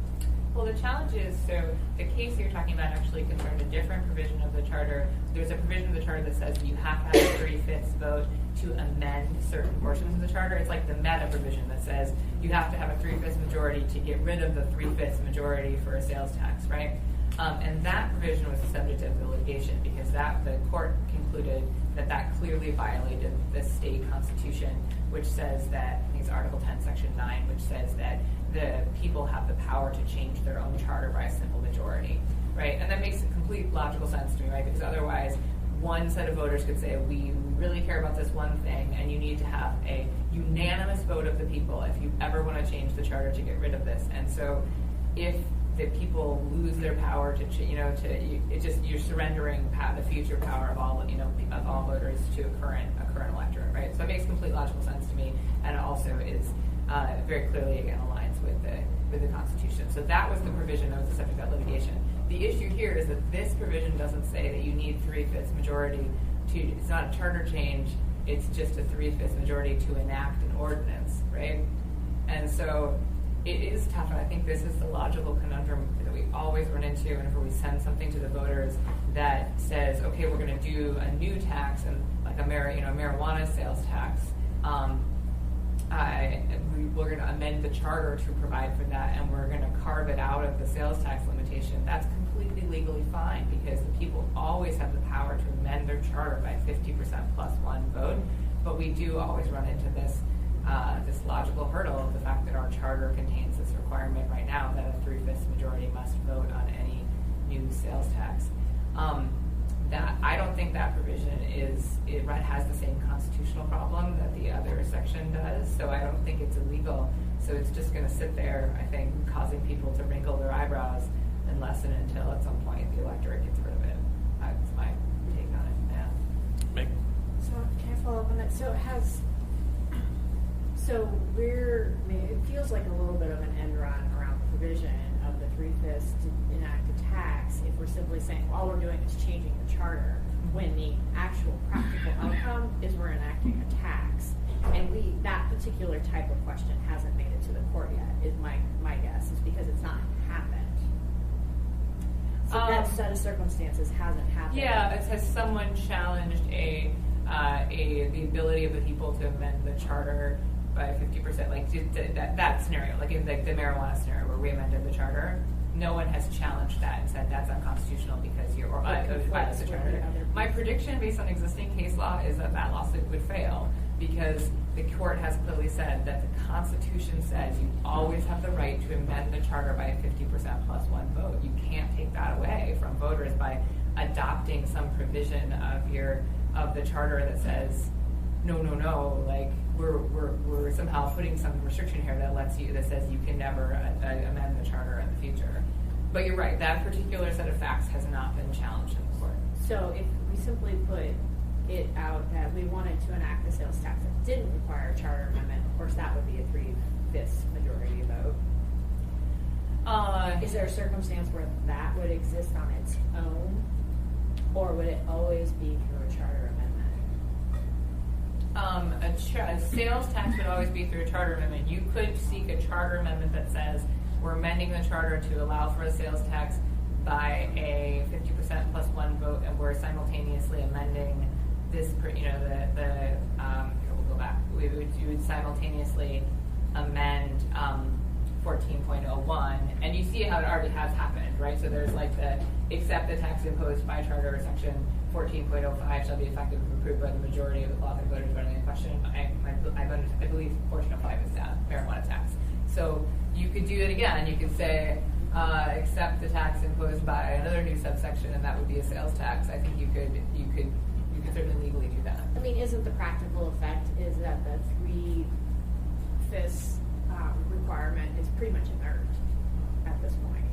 [SPEAKER 1] Well, the challenge is, so the case you're talking about actually concerned a different provision of the charter. There's a provision of the charter that says you have to have a 3/5 vote to amend certain portions of the charter. It's like the meta provision that says you have to have a 3/5 majority to get rid of the 3/5 majority for a sales tax, right? And that provision was the subject of the litigation because the court concluded that clearly violated the state constitution, which says that, I think it's Article 10, Section 9, which says that the people have the power to change their own charter by a simple majority, right? And that makes complete logical sense to me, right? Because otherwise, one set of voters could say, we really care about this one thing, and you need to have a unanimous vote of the people if you ever want to change the charter to get rid of this. And so if the people lose their power you're surrendering the future power of all voters to a current electorate, right? So it makes complete logical sense to me, and it also is very clearly again aligns with the Constitution. So that was the provision that was the subject of that litigation. The issue here is that this provision doesn't say that you need 3/5 majority it's not a charter change, it's just a 3/5 majority to enact an ordinance, right? And so it is tough, and I think this is the logical conundrum that we always run into whenever we send something to the voters that says, okay, we're going to do a new tax and like a marijuana sales tax. we're going to amend the charter to provide for that, and we're going to carve it out of the sales tax limitation, that's completely legally fine, because the people always have the power to amend their charter by 50% plus one vote. But we do always run into this logical hurdle of the fact that our charter contains this requirement right now that a 3/5 majority must vote on any new sales tax. That I don't think that provision has the same constitutional problem that the other section does, so I don't think it's illegal. So it's just going to sit there, I think, causing people to wrinkle their eyebrows unless and until at some point the electorate gets rid of it. That's my take on it. Yeah.
[SPEAKER 3] Meg?
[SPEAKER 6] So can I follow up on that? It feels like a little bit of an end run around the provision of the 3/5 to enact a tax if we're simply saying all we're doing is changing the charter, when the actual practical outcome is we're enacting a tax. And that particular type of question hasn't made it to the court yet, is my guess, is because it's not happened. So that set of circumstances hasn't happened.
[SPEAKER 1] Yeah, it says someone challenged the ability of the people to amend the charter by 50%, like that scenario, like in the marijuana scenario where we amended the charter. No one has challenged that and said that's unconstitutional because you're violates the charter. My prediction based on existing case law is that lawsuit would fail, because the court has clearly said that the Constitution says you always have the right to amend the charter by 50% plus one vote. You can't take that away from voters by adopting some provision of the charter that says no, like we're somehow putting some restriction here that says you can never amend the charter in the future. But you're right, that particular set of facts has not been challenged in the court.
[SPEAKER 6] So if we simply put it out that we wanted to enact a sales tax that didn't require a charter amendment, of course that would be a 3/5 majority vote. Is there a circumstance where that would exist on its own, or would it always be through a charter amendment?
[SPEAKER 1] A sales tax would always be through a charter amendment. You could seek a charter amendment that says we're amending the charter to allow for a sales tax by a 50% plus one vote, and we're simultaneously amending this. We'll go back. You would simultaneously amend 14.01, and you see how it already has happened, right? So there's like except the tax imposed by charter section 14.05 shall be effective if approved by the majority of the qualified voters voting in question. I believe 14.05 is that marijuana tax. So you could do it again. You could say accept the tax imposed by another new subsection, and that would be a sales tax. I think you could certainly legally do that.
[SPEAKER 6] I mean, isn't the practical effect is that the 3/5 requirement is pretty much inert at this point?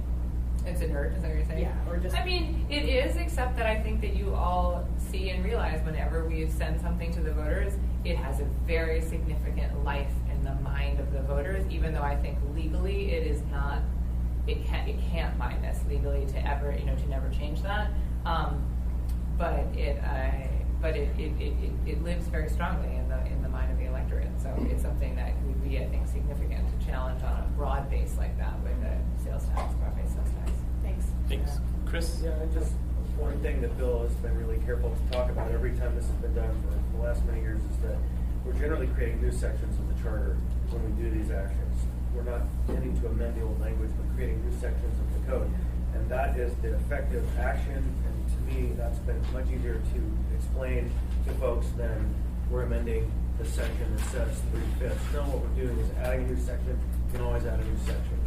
[SPEAKER 1] It's inert, is that what you're saying?
[SPEAKER 6] Yeah, or just.
[SPEAKER 1] I mean, it is, except that I think that you all see and realize whenever we send something to the voters, it has a very significant life in the mind of the voters, even though I think legally it is not, it can't bind us legally to ever, to never change that. But it lives very strongly in the mind of the electorate. So it's something that would be, I think, significant to challenge on a broad base like that with a sales tax, broad-based sales tax.
[SPEAKER 3] Thanks. Chris?
[SPEAKER 5] Yeah, and just one thing that Bill has been really careful to talk about every time this has been done for the last many years is that we're generally creating new sections of the charter when we do these actions. We're not intending to amend the old language, but creating new sections of the code. And that is the effective action, and to me, that's been much easier to explain to folks than we're amending the section that says 3/5. No, what we're doing is adding a new section. You can always add a new section.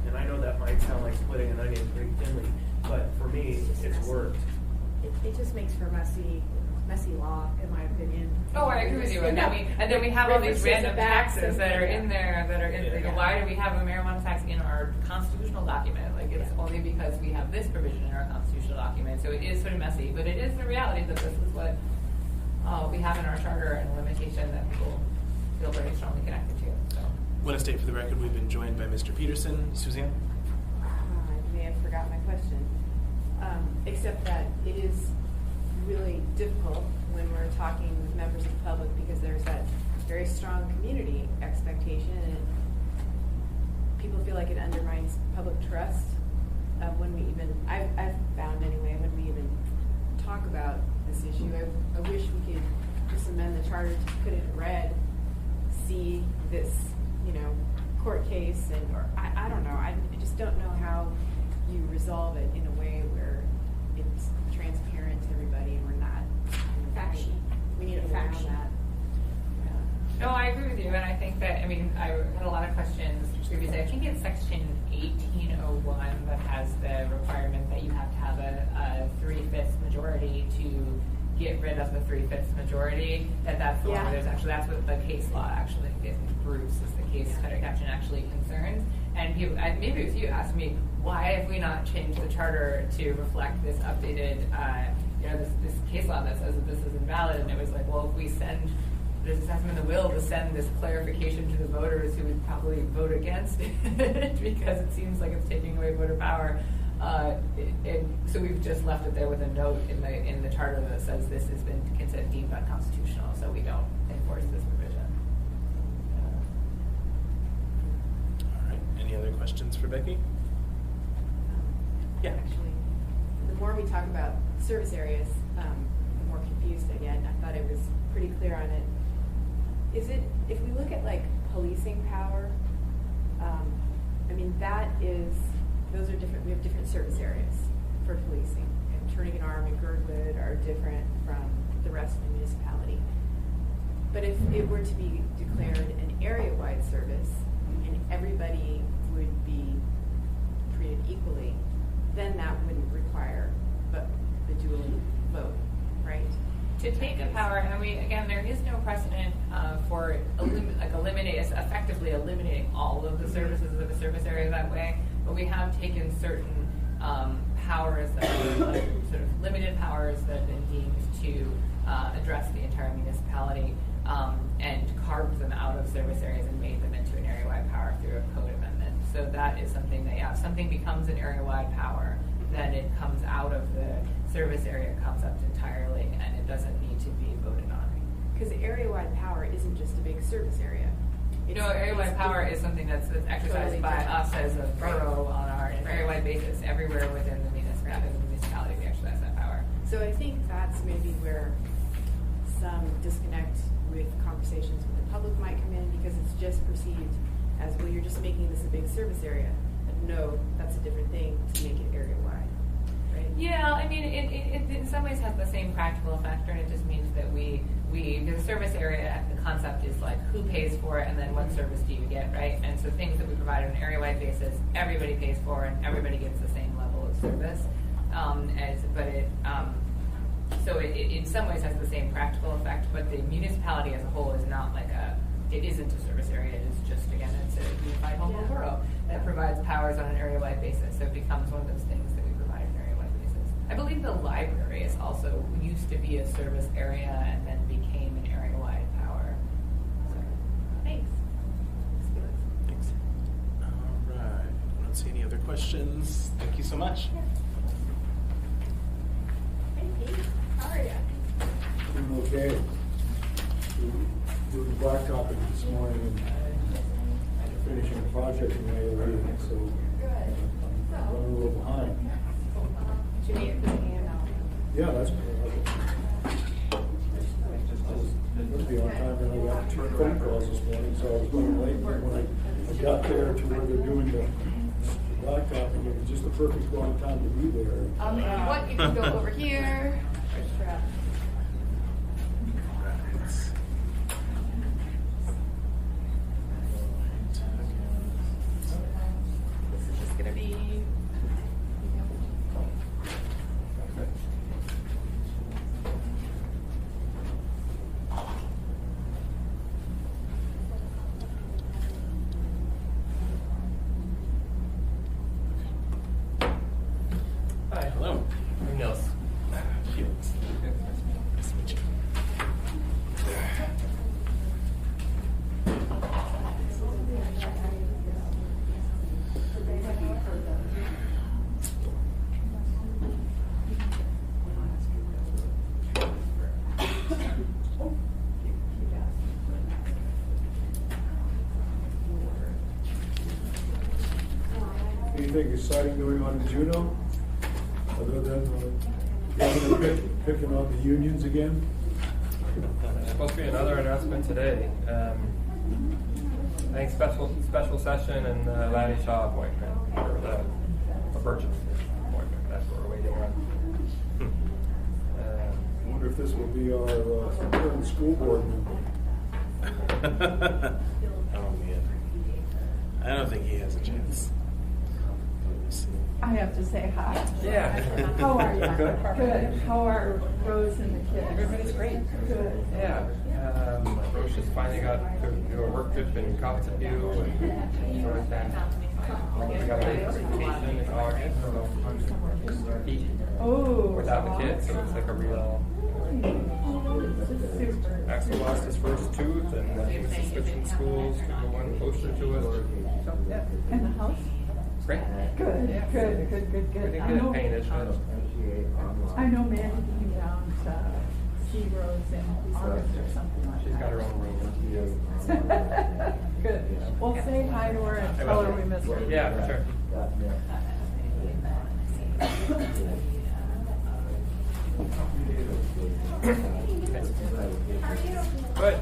[SPEAKER 5] And I know that might sound like splitting an onion pretty thinly, but for me, it's worked.
[SPEAKER 6] It just makes for messy law, in my opinion.
[SPEAKER 1] Oh, I agree with you. And then we have all these random taxes that are in there why do we have a marijuana tax in our constitutional document? Like, it's only because we have this provision in our constitutional document. So it is sort of messy, but it is the reality that this is what we have in our charter, and a limitation that people feel very strongly connected to. So.
[SPEAKER 3] Want to state for the record, we've been joined by Mr. Peterson. Suzanne?
[SPEAKER 2] I may have forgotten my question. Except that it is really difficult when we're talking with members of the public, because there's that very strong community expectation, and people feel like it undermines public trust when we even, I've found anyway, when we even talk about this issue. I wish we could just amend the charter to put it in red, see this, choice, and or I don't know. I just don't know how you resolve it in a way where it's transparent to everybody, and we're not
[SPEAKER 6] Fact sheet. We need a
[SPEAKER 2] getting
[SPEAKER 6] fact
[SPEAKER 2] around
[SPEAKER 6] sheet.
[SPEAKER 2] that.
[SPEAKER 1] No, I agree with you, and I think that, I mean, I had a lot of questions previously. I think it's section 1801 that has the requirement that you have to have a 3/5 majority to get rid of the 3/5 majority. That's the one where there's actually, that's what the case law actually groups is the case credit caption actually concerns. And people, maybe if you asked me, why have we not changed the charter to reflect this updated, this case law that says that this is invalid? And it was like, well, if we send, there's assessment in the will to send this clarification to the voters who would probably vote against it because it seems like it's taking away voter power. So we've just left it there with a note in the charter that says this has been considered deemed unconstitutional, so we don't enforce this provision.
[SPEAKER 3] All right. Any other questions for Becky? Yeah.
[SPEAKER 2] Actually, the more we talk about service areas, the more confused I get. I thought I was pretty clear on it. Is it, if we look at like policing power, I mean, that is, those are different, we have different service areas for policing. And Turning an Arm and Girdwood are different from the rest of the municipality. But if it were to be declared an area-wide service and everybody would be treated equally, then that wouldn't require the dual vote, right?
[SPEAKER 1] To take the power, and again, there is no precedent for effectively eliminating all of the services of a service area that way, but we have taken certain powers that are sort of limited powers that have been deemed to address the entire municipality and carved them out of service areas and made them into an area-wide power through a code amendment. So that is something that, if something becomes an area-wide power, then it comes out of the service area concept entirely, and it doesn't need to be voted on.
[SPEAKER 2] Because area-wide power isn't just a big service area.
[SPEAKER 1] Area-wide power is something that's exercised
[SPEAKER 2] Totally
[SPEAKER 1] by
[SPEAKER 2] different.
[SPEAKER 1] us as a borough on an area-wide basis. Everywhere within the municipality, we exercise that power.
[SPEAKER 2] So I think that's maybe where some disconnect with conversations with the public might come in, because it's just perceived as, well, you're just making this a big service area. But no, that's a different thing to make it area-wide, right?
[SPEAKER 1] Yeah, I mean, it in some ways has the same practical effect, and it just means that the service area, the concept is like who pays for it and then what service do you get, right? And so things that we provide on an area-wide basis, everybody pays for and everybody gets the same level of service. So it in some ways has the same practical effect, but the municipality as a whole is not like it isn't a service area, it is just, again, it's a unified home rule borough that provides powers on an area-wide basis, so it becomes one of those things that we provide on an area-wide basis. I believe the library is also used to be a service area and then became an area-wide power. So, thanks.
[SPEAKER 3] Thanks. All right. I don't see any other questions. Thank you so much.
[SPEAKER 6] How are you?
[SPEAKER 9] Doing okay. Doing blacktopping this morning and finishing a project in my area, so I'm running a little behind.
[SPEAKER 2] Did you meet with Ann?
[SPEAKER 9] Yeah, that's good. I was going to be on time, and I got 2 phone calls this morning, so I was running late. And when I got there to where they're doing the blacktopping, it was just the perfect wrong time to be there.
[SPEAKER 2] What, you can go over here. This is just gonna be.
[SPEAKER 3] Hi. Hello.
[SPEAKER 10] Nils.
[SPEAKER 3] Felix. Nice to meet you.
[SPEAKER 9] Anything exciting going on in Juneau, other than governor picking on the unions again?
[SPEAKER 10] There's supposed to be another announcement today. I think special session and the Laddie Shaw appointment, or the Burgess appointment. That's what we're waiting on.
[SPEAKER 9] I wonder if this will be our current school board member.
[SPEAKER 3] Oh man, I don't think he has a chance. Let's see.
[SPEAKER 8] I have to say hi.
[SPEAKER 10] Yeah.
[SPEAKER 8] How are you?
[SPEAKER 10] Good.
[SPEAKER 8] Good. How are Rose and the kids?
[SPEAKER 10] Everybody's great.
[SPEAKER 8] Good.
[SPEAKER 10] Yeah. Rose just finally got to do a work trip in Cox's View and sort of then we got a vacation in August, so he
[SPEAKER 8] Oh.
[SPEAKER 10] without the kids, so it's like a real.
[SPEAKER 8] Super.
[SPEAKER 10] Axel lost his first tooth, and he was switching schools to the one closer to us. So yeah,
[SPEAKER 8] And the house?
[SPEAKER 10] great.
[SPEAKER 8] Good.
[SPEAKER 10] Yeah.
[SPEAKER 8] Good.
[SPEAKER 10] We
[SPEAKER 8] I
[SPEAKER 10] didn't
[SPEAKER 8] know.
[SPEAKER 10] get painted, but
[SPEAKER 8] I know Mandy came down to see Rose in August or something like that.
[SPEAKER 10] she's got her own room.
[SPEAKER 8] Good. Well, say hi to her and tell her we miss her.
[SPEAKER 10] Yeah, for sure. Good.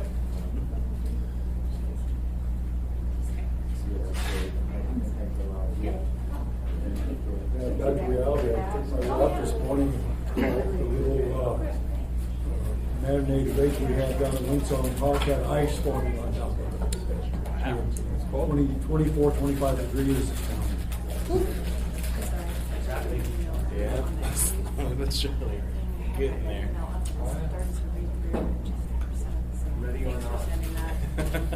[SPEAKER 9] Yeah, back to reality, I took my wife this morning, the little man-made lake we had down in Winsong Park had ice forming on top of it.
[SPEAKER 10] It's cold.
[SPEAKER 9] 24, 25 degrees.
[SPEAKER 3] Yeah, that's surely getting there.
[SPEAKER 10] Ready or not?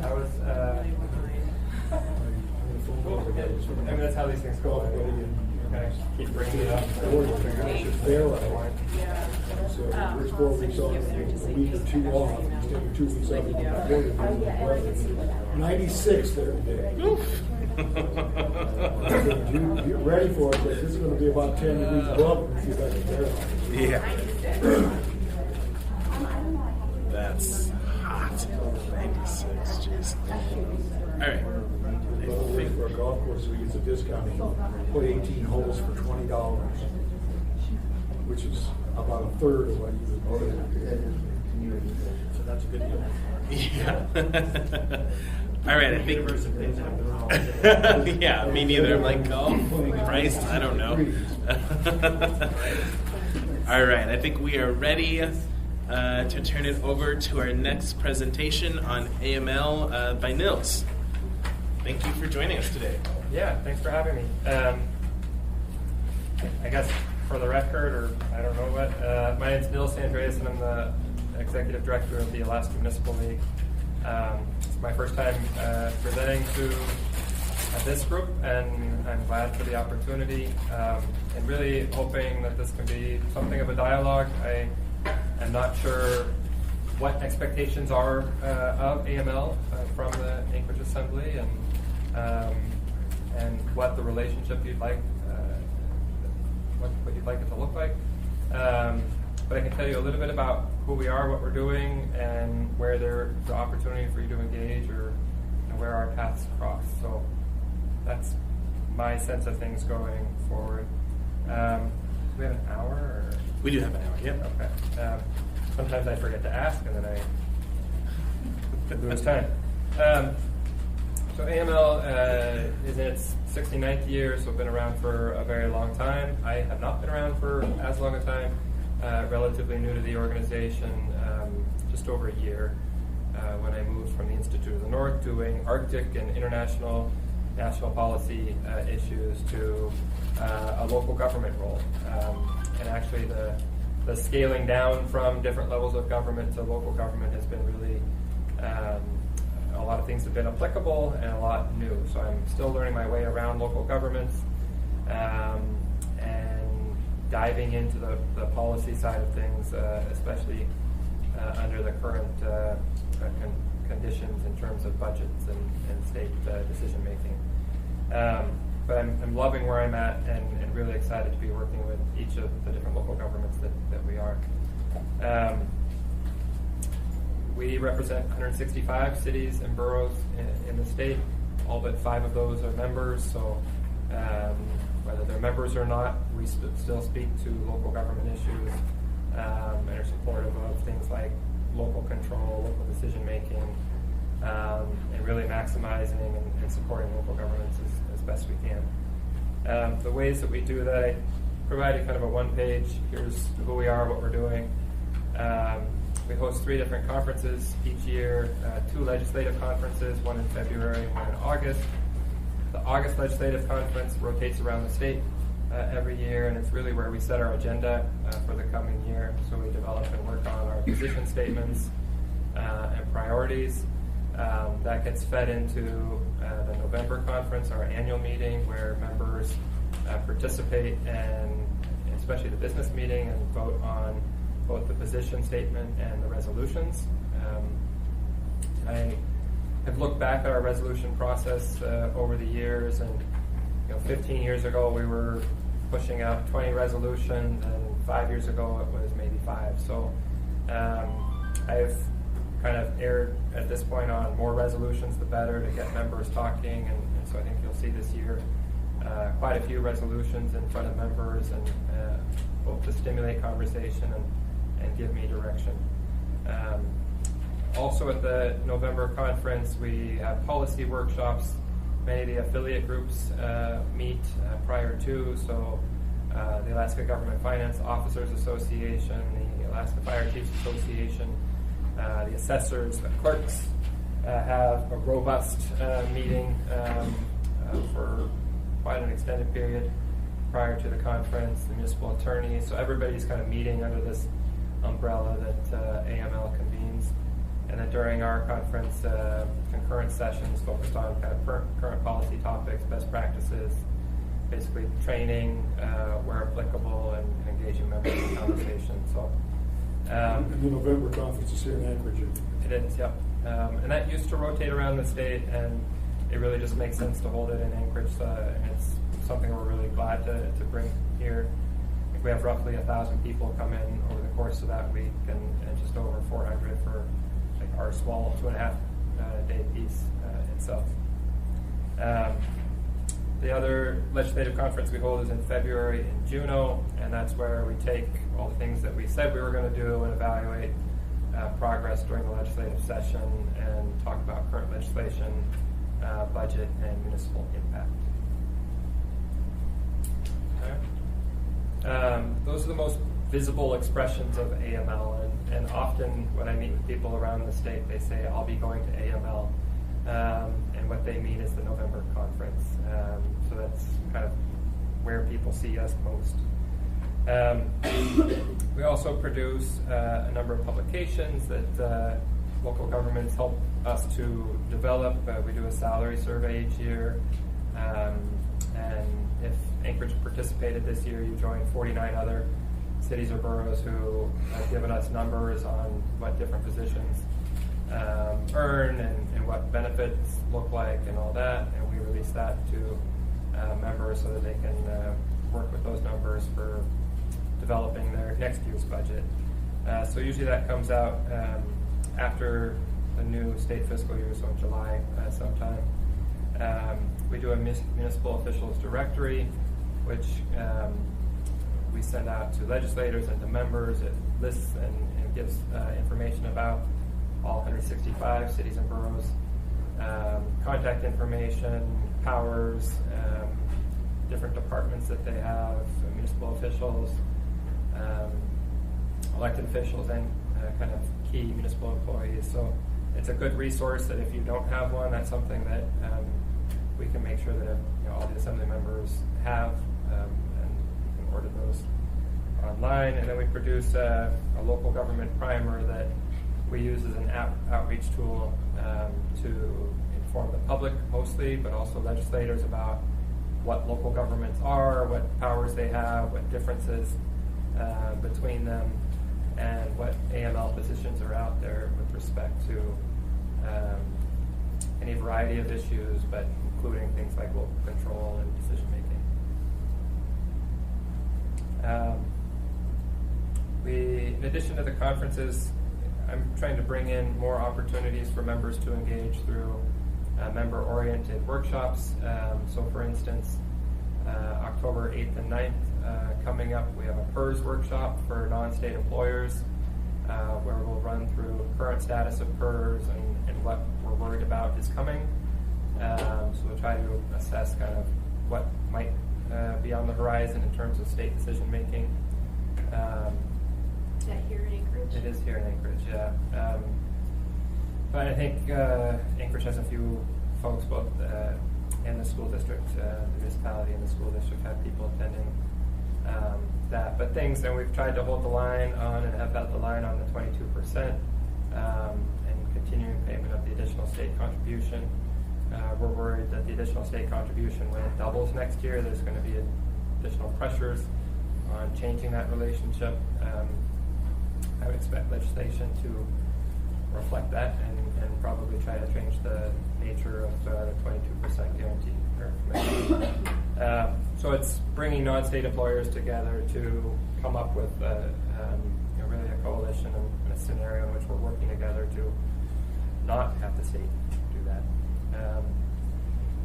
[SPEAKER 10] I was. I mean, that's how these things go. You kind of keep bringing it up.
[SPEAKER 9] Bail out. So it's 4 weeks off, a week or two off, instead of 2 weeks off. 96 there today. Get ready for it, because this is going to be about 10 degrees above if you got the barrel.
[SPEAKER 3] Yeah. That's hot. 96, jeez. All right. I think
[SPEAKER 9] For a golf course, we use a discount. Play 18 holes for $20, which is about a third of what you would pay.
[SPEAKER 5] So that's a good deal.
[SPEAKER 3] Yeah. All right, I think. Yeah, me neither. I'm like, oh, Christ, I don't know. All right, I think we are ready to turn it over to our next presentation on AML by Nils. Thank you for joining us today.
[SPEAKER 10] Yeah, thanks for having me. I guess for the record, or I don't know what, my name's Nils Andreas, and I'm the Executive Director of the Alaska Municipal League. It's my first time presenting to this group, and I'm glad for the opportunity, and really hoping that this can be something of a dialogue. I am not sure what expectations are of AML from the Anchorage Assembly, and what the relationship you'd like, what you'd like it to look like. But I can tell you a little bit about who we are, what we're doing, and where there's the opportunity for you to engage, or where our paths cross. So that's my sense of things going forward. Do we have an hour? Or?
[SPEAKER 3] We do have an hour, yep.
[SPEAKER 10] Okay. Sometimes I forget to ask, and then I lose time. So AML is in its 69th year, so been around for a very long time. I have not been around for as long a time. Relatively new to the organization, just over a year, when I moved from the Institute of the North doing Arctic and international national policy issues to a local government role. And actually the scaling down from different levels of government to local government has been really, a lot of things have been applicable and a lot new. So I'm still learning my way around local governments, and diving into the policy side of things, especially under the current conditions in terms of budgets and state decision making. But I'm loving where I'm at, and really excited to be working with each of the different local governments that we are. We represent 165 cities and boroughs in the state. All but 5 of those are members, so whether they're members or not, we still speak to local government issues, and are supportive of things like local control, local decision making, and really maximizing and supporting local governments as best we can. The ways that we do that, I provided kind of a one-page, here's who we are, what we're doing. We host 3 different conferences each year, 2 legislative conferences, one in February and one in August. The August legislative conference rotates around the state every year, and it's really where we set our agenda for the coming year. So we develop and work on our position statements and priorities. That gets fed into the November conference, our annual meeting, where members participate and especially the business meeting and vote on both the position statement and the resolutions. I have looked back at our resolution process over the years, and 15 years ago we were pushing out 20 resolutions, and 5 years ago it was maybe 5. So I've kind of erred at this point on more resolutions the better to get members talking, and so I think you'll see this year quite a few resolutions in front of members, and both to stimulate conversation and give me direction. Also at the November conference, we have policy workshops. Many of the affiliate groups meet prior to, so the Alaska Government Finance Officers Association, the Alaska Fire Chiefs Association, the assessors, the clerks have a robust meeting for quite an extended period prior to the conference, the municipal attorneys, so everybody's kind of meeting under this umbrella that AML convenes. And then during our conference, concurrent sessions focused on kind of current policy topics, best practices, basically training where applicable, and engaging members in conversation. So,
[SPEAKER 9] and the November conference is here in Anchorage.
[SPEAKER 10] It is, yep. And that used to rotate around the state, and it really just makes sense to hold it in Anchorage, and it's something we're really glad to bring here. I think we have roughly 1,000 people come in over the course of that week, and just over 400 for our small 2.5 day piece itself. The other legislative conference we hold is in February in Juneau, and that's where we take all the things that we said we were going to do and evaluate progress during the legislative session and talk about current legislation, budget, and municipal impact. Okay. Those are the most visible expressions of AML, and often when I meet with people around the state, they say, I'll be going to AML, and what they mean is the November conference. So that's kind of where people see us most. We also produce a number of publications that local governments help us to develop. We do a salary survey each year, and if Anchorage participated this year, you joined 49 other cities or boroughs who have given us numbers on what different positions earn and what benefits look like and all that, and we release that to members so that they can work with those numbers for developing their next year's budget. So usually that comes out after the new state fiscal year, so in July sometime. We do a municipal officials directory, which we send out to legislators and to members. It lists and gives information about all 165 cities and boroughs, contact information, powers, different departments that they have, municipal officials, elected officials, and kind of key municipal employees. So it's a good resource that if you don't have one, that's something that we can make sure that all the assembly members have, and you can order those online. And then we produce a local government primer that we use as an outreach tool to inform the public mostly, but also legislators about what local governments are, what powers they have, what differences between them, and what AML positions are out there with respect to any variety of issues, but including things like local control and decision making. In addition to the conferences, I'm trying to bring in more opportunities for members to engage through member-oriented workshops. So for instance, October 8th and 9th coming up, we have a PERS workshop for non-state employers where we'll run through current status of PERS and what we're worried about is coming. So we'll try to assess kind of what might be on the horizon in terms of state decision making.
[SPEAKER 2] Is that here in Anchorage?
[SPEAKER 10] It is here in Anchorage, yeah. But I think Anchorage has a few folks, both in the school district, the municipality and the school district have people attending that. But things, and we've tried to hold the line on and have held the line on the 22% and continuing payment of the additional state contribution. We're worried that the additional state contribution, when it doubles next year, there's going to be additional pressures on changing that relationship. I would expect legislation to reflect that and probably try to change the nature of the 22% guarantee. So it's bringing non-state employers together to come up with really a coalition and a scenario in which we're working together to not have the state do that.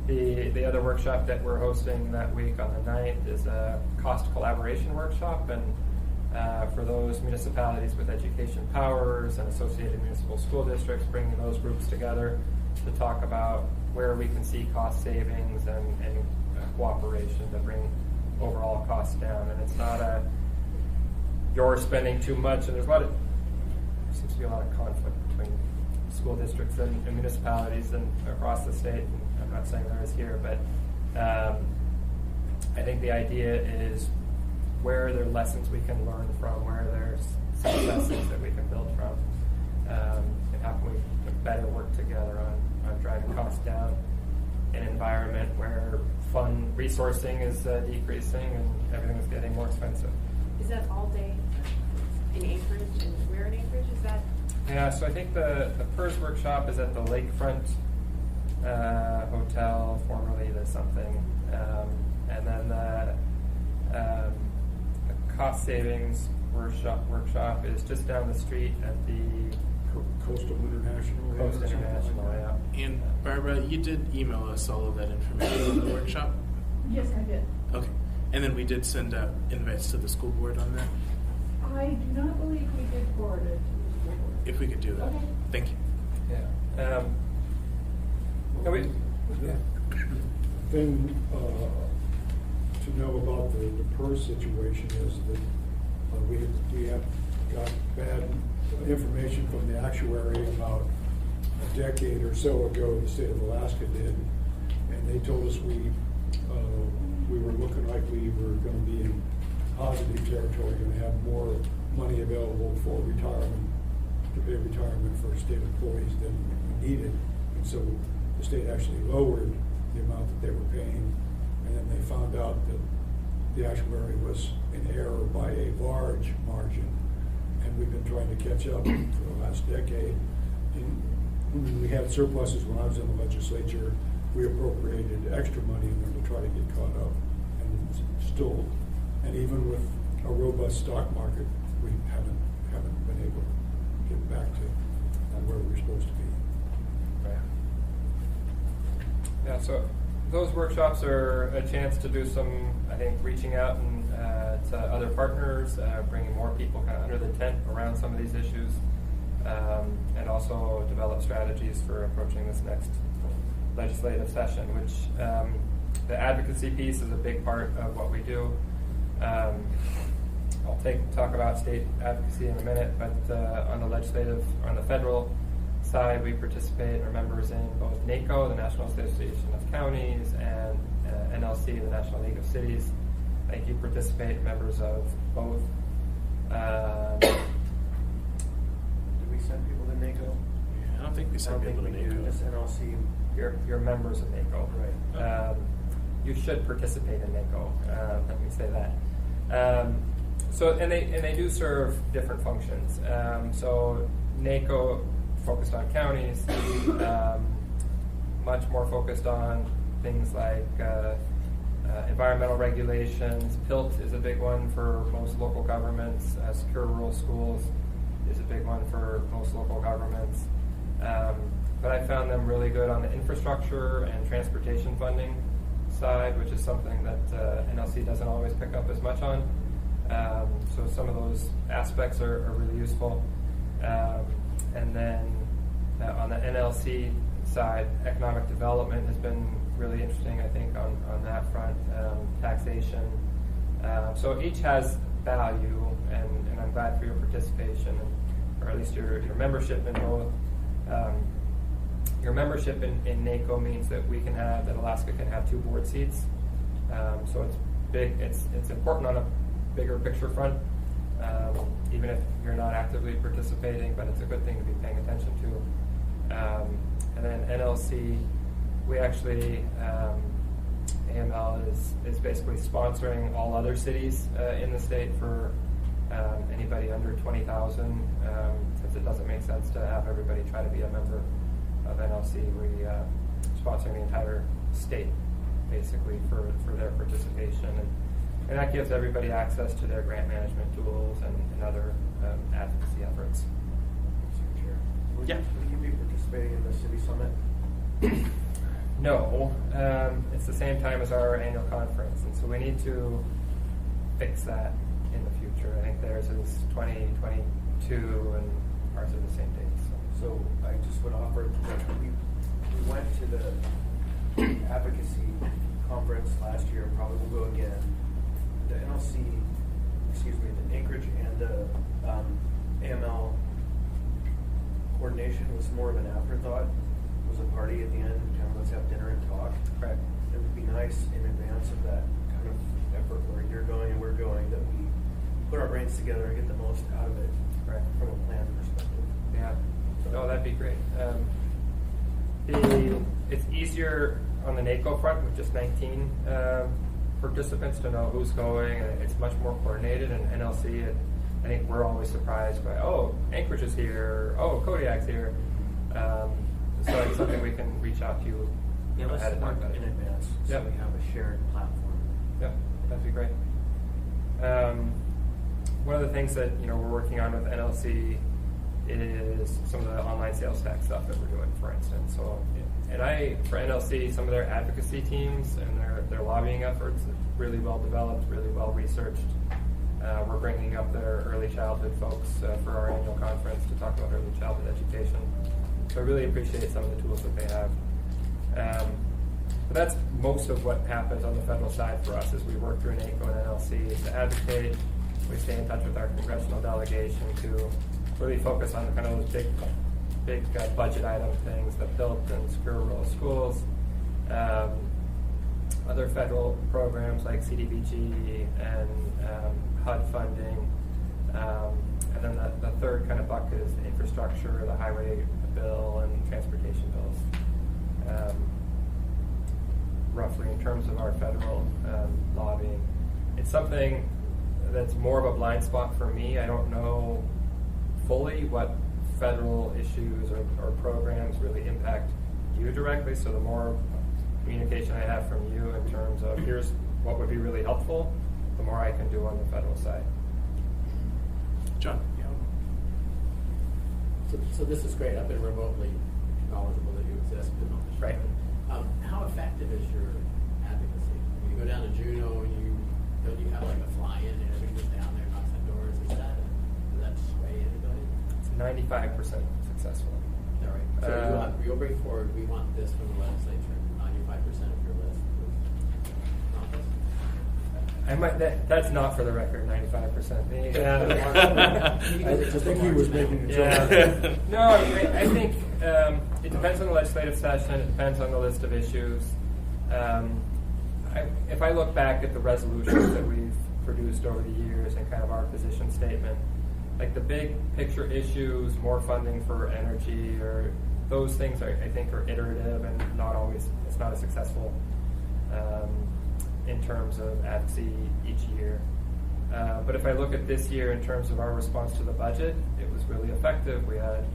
[SPEAKER 10] The other workshop that we're hosting that week on the 9th is a cost collaboration workshop, and for those municipalities with education powers and associated municipal school districts, bringing those groups together to talk about where we can see cost savings and cooperation to bring overall costs down. And it's not a you're spending too much, and there seems to be a lot of conflict between school districts and municipalities and across the state. And I'm not saying there is here, but I think the idea is where are there lessons we can learn from, where are there successes that we can build from, and how can we better work together on driving costs down in an environment where fund resourcing is decreasing and everything is getting more expensive.
[SPEAKER 2] Is that all day in Anchorage? And where in Anchorage is that?
[SPEAKER 10] Yeah, so I think the PERS workshop is at the Lakefront Hotel, formerly the something, and then the cost savings workshop is just down the street at the
[SPEAKER 9] Coastal International.
[SPEAKER 10] Coast International, yeah.
[SPEAKER 3] And Barbara, you did email us all of that information on the workshop?
[SPEAKER 8] Yes, I did.
[SPEAKER 3] Okay. And then we did send out invites to the school board on that?
[SPEAKER 8] I do not believe we did forward it to the school board.
[SPEAKER 3] If we could do that.
[SPEAKER 8] Okay.
[SPEAKER 3] Thank you.
[SPEAKER 10] Yeah.
[SPEAKER 9] The thing to know about the PERS situation is that we have got bad information from the actuary about a decade or so ago. The state of Alaska did, and they told us we were looking like we were going to be in positive territory, going to have more money available for retirement, to pay retirement for state employees than we needed. And so the state actually lowered the amount that they were paying, and then they found out that the actuary was in error by a large margin, and we've been trying to catch up for the last decade. And when we had surpluses when I was in the legislature, we appropriated extra money in there to try to get caught up, and even with a robust stock market, we haven't been able to get back to where we're supposed to be.
[SPEAKER 10] Right. Yeah, so those workshops are a chance to do some, I think, reaching out and to other partners, bringing more people kind of under the tent around some of these issues, and also develop strategies for approaching this next legislative session, which the advocacy piece is a big part of what we do. I'll talk about state advocacy in a minute, but on the federal side, we participate, our members in both NACO, the National Association of Counties, and NLC, the National League of Cities. I think you participate, members of both.
[SPEAKER 5] Did we send people to NACO?
[SPEAKER 3] Yeah, I don't think we sent people to NACO.
[SPEAKER 5] Just NLC.
[SPEAKER 10] You're members of NACO.
[SPEAKER 5] Right.
[SPEAKER 10] You should participate in NACO. Let me say that. And they do serve different functions. So NACO focused on counties, much more focused on things like environmental regulations. PILT is a big one for most local governments. Secure rural schools is a big one for most local governments. But I found them really good on the infrastructure and transportation funding side, which is something that NLC doesn't always pick up as much on. So some of those aspects are really useful. And then On the NLC side, economic development has been really interesting, I think, on that front, taxation. So each has value, and I'm glad for your participation, or at least your membership in both. Your membership in NACO means that that Alaska can have 2 board seats. So it's big. It's important on a bigger picture front, even if you're not actively participating. But it's a good thing to be paying attention to. And then NLC, we actually AML is basically sponsoring all other cities in the state for anybody under 20,000. Since it doesn't make sense to have everybody try to be a member of NLC, we sponsoring the entire state basically for their participation, and that gives everybody access to their grant management tools and other advocacy efforts.
[SPEAKER 5] Mr. Chair, will you be participating in the city summit?
[SPEAKER 10] No, it's the same time as our annual conference, and so we need to fix that in the future. I think theirs is 2022 and ours are the same date.
[SPEAKER 5] So I just would offer that we went to the advocacy conference last year, probably will go again. The NLC, the Anchorage and the AML coordination was more of an afterthought. It was a party at the end, kind of let's have dinner and talk.
[SPEAKER 10] Right.
[SPEAKER 5] It would be nice in advance of that kind of effort where you're going and we're going, that we put our brains together and get the most out of it from a plan perspective.
[SPEAKER 10] Yeah. No, that'd be great. It's easier on the NACO front with just 19 participants to know who's going, and it's much more coordinated. And NLC, I think we're always surprised by, Anchorage is here, Kodiak's here. So it's something we can reach out to you
[SPEAKER 5] Let's
[SPEAKER 10] ahead of
[SPEAKER 5] work
[SPEAKER 10] time.
[SPEAKER 5] in advance so we have a shared platform.
[SPEAKER 10] Yeah, that'd be great. One of the things that we're working on with NLC is some of the online sales tax stuff that we're doing, for instance. So, for NLC, some of their advocacy teams and their lobbying efforts are really well developed, really well researched. We're bringing up their early childhood folks for our annual conference to talk about early childhood education. So I really appreciate some of the tools that they have. But that's most of what happens on the federal side for us, is we work through NACO and NLC to advocate. We stay in touch with our congressional delegation to really focus on kind of those big budget item things, the PILT and secure rural schools, other federal programs like CDBG and HUD funding, and then the third kind of bucket is the infrastructure, the highway bill and transportation bills. Roughly in terms of our federal lobbying, it's something that's more of a blind spot for me. I don't know fully what federal issues or programs really impact you directly, so the more communication I have from you in terms of here's what would be really helpful, the more I can do on the federal side.
[SPEAKER 3] John.
[SPEAKER 4] So this is great. I've been remotely knowledgeable that you exist.
[SPEAKER 10] Right.
[SPEAKER 4] How effective is your advocacy? When you go down to Juneau, don't you have like a fly-in and everybody goes down there, knocks on doors? Does that sway anybody?
[SPEAKER 10] It's 95% successful.
[SPEAKER 4] All right. So you'll bring forward, we want this from the legislature, 95% of your list was not this.
[SPEAKER 10] That's not for the record, 95%.
[SPEAKER 9] I think he was making a joke.
[SPEAKER 10] Yeah. No, I think it depends on the legislative session. It depends on the list of issues. If I look back at the resolutions that we've produced over the years and kind of our position statement, like the big picture issues, more funding for energy, or those things I think are iterative and it's not as successful in terms of advocacy each year. But if I look at this year in terms of our response to the budget, it was really effective. We had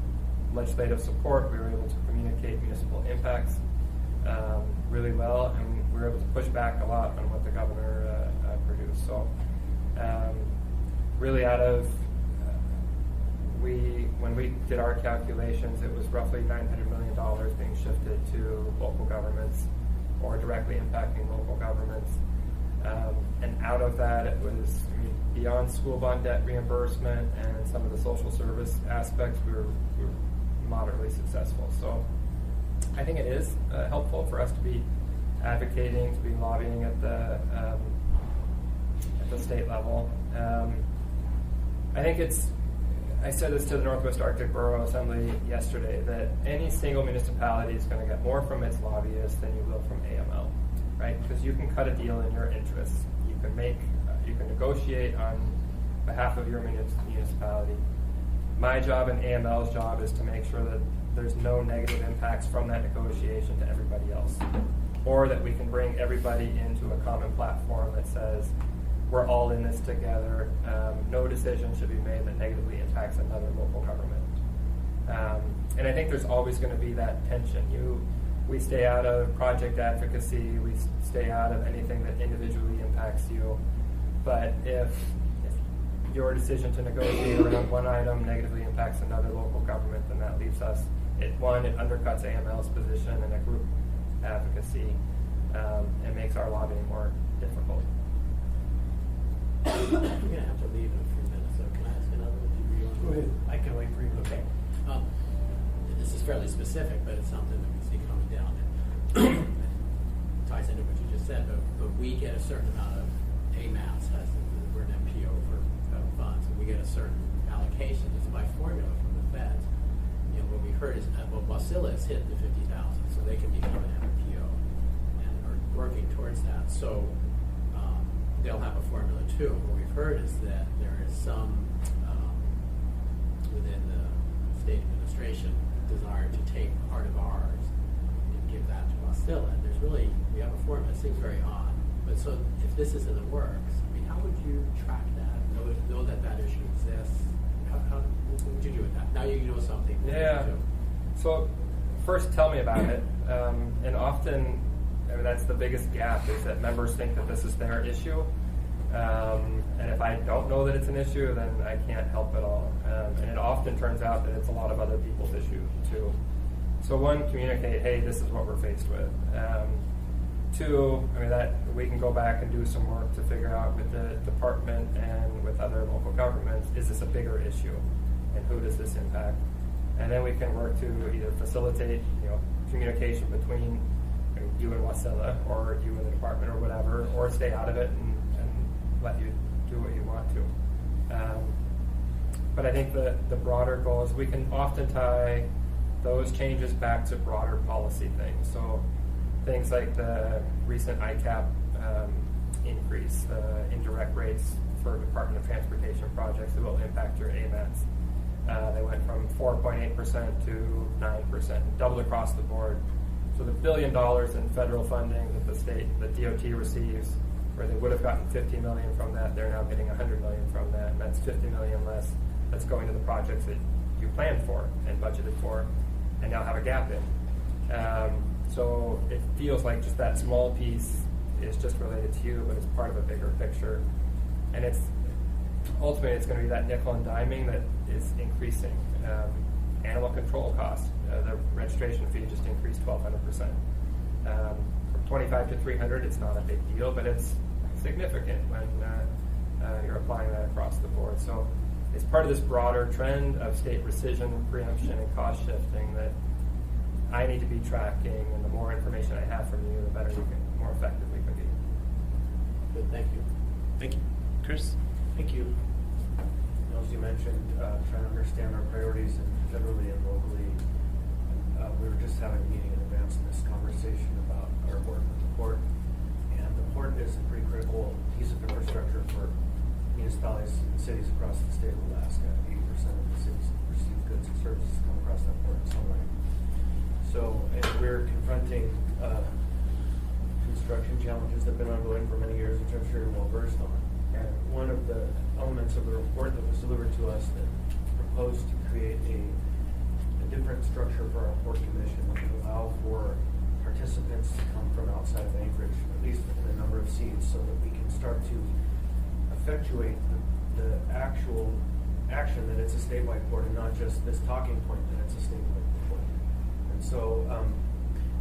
[SPEAKER 10] legislative support. We were able to communicate municipal impacts really well, and we were able to push back a lot on what the governor produced. So really when we did our calculations, it was roughly $900 million being shifted to local governments or directly impacting local governments. And out of that, it was beyond school bond debt reimbursement and some of the social service aspects, we were moderately successful. So I think it is helpful for us to be advocating, to be lobbying at the state level. I think I said this to the Northwest Arctic Borough Assembly yesterday, that any single municipality is going to get more from its lobbyists than you will from AML, right? Because you can cut a deal in your interests. You can negotiate on behalf of your municipality. My job and AML's job is to make sure that there's no negative impacts from that negotiation to everybody else, or that we can bring everybody into a common platform that says we're all in this together. No decision should be made that negatively impacts another local government. And I think there's always going to be that tension. We stay out of project advocacy. We stay out of anything that individually impacts you. But if your decision to negotiate around one item negatively impacts another local government, then that leaves us. It undercuts AML's position in a group advocacy and makes our lobbying more difficult.
[SPEAKER 4] We're going to have to leave in a few minutes, so can I ask another one?
[SPEAKER 9] Go ahead.
[SPEAKER 5] I can wait for you.
[SPEAKER 4] Okay. This is fairly specific, but it's something that we see coming down. It ties into what you just said, but we get a certain amount of AMAPs, we're an MPO for federal funds, and we get a certain allocation just by formula from the feds. What we heard is, Wasilla has hit the 50,000, so they can become an MPO, and are working towards that. So they'll have a formula too. What we've heard is that there is some within the state administration desire to take part of ours and give that to Wasilla. And we have a formula. It seems very odd. But so if this is in the works, I mean, how would you track that? Know that issue exists? What would you do with that? Now you know something.
[SPEAKER 10] Yeah. So first, tell me about it. And often, that's the biggest gap, is that members think that this is their issue. And if I don't know that it's an issue, then I can't help at all. And it often turns out that it's a lot of other people's issue too. So one, communicate, hey, this is what we're faced with. Two, that we can go back and do some work to figure out with the department and with other local governments, is this a bigger issue, and who does this impact? And then we can work to either facilitate, communication between you and Wasilla, or you and the department, or whatever, or stay out of it and let you do what you want to. But I think the broader goal is we can often tie those changes back to broader policy things. So things like the recent ICAP increase, indirect rates for Department of Transportation projects that will impact your AMATs. They went from 4.8% to 9%, doubled across the board. So the $1 billion in federal funding that the DOT receives, where they would have gotten $50 million from that, they're now getting $100 million from that, and that's $50 million less that's going to the projects that you planned for and budgeted for, and now have a gap in. So it feels like just that small piece is just related to you, but it's part of a bigger picture. And ultimately it's going to be that nickel and diming that is increasing. Animal control costs, the registration fee just increased 1,200%. From 25 to 300, it's not a big deal, but it's significant when you're applying that across the board. So it's part of this broader trend of state rescission, preemption, and cost shifting that I need to be tracking, and the more information I have from you, the better more effective we can be.
[SPEAKER 4] Good, thank you.
[SPEAKER 3] Thank you. Chris?
[SPEAKER 5] Thank you. As you mentioned, trying to understand our priorities federally and locally. We were just having a meeting in advance of this conversation about our work with the port. And the port is a pretty critical piece of infrastructure for municipalities and cities across the state of Alaska. 80% of the cities that receive goods and services come across that port in some way. So, and we're confronting construction challenges that have been ongoing for many years, which I'm sure you're well versed on. And one of the elements of the report that was delivered to us that proposed to create a different structure for our port commission that would allow for participants to come from outside of Anchorage, at least in a number of seats, so that we can start to effectuate the actual action that it's a statewide port, and not just this talking point that it's a statewide port. And so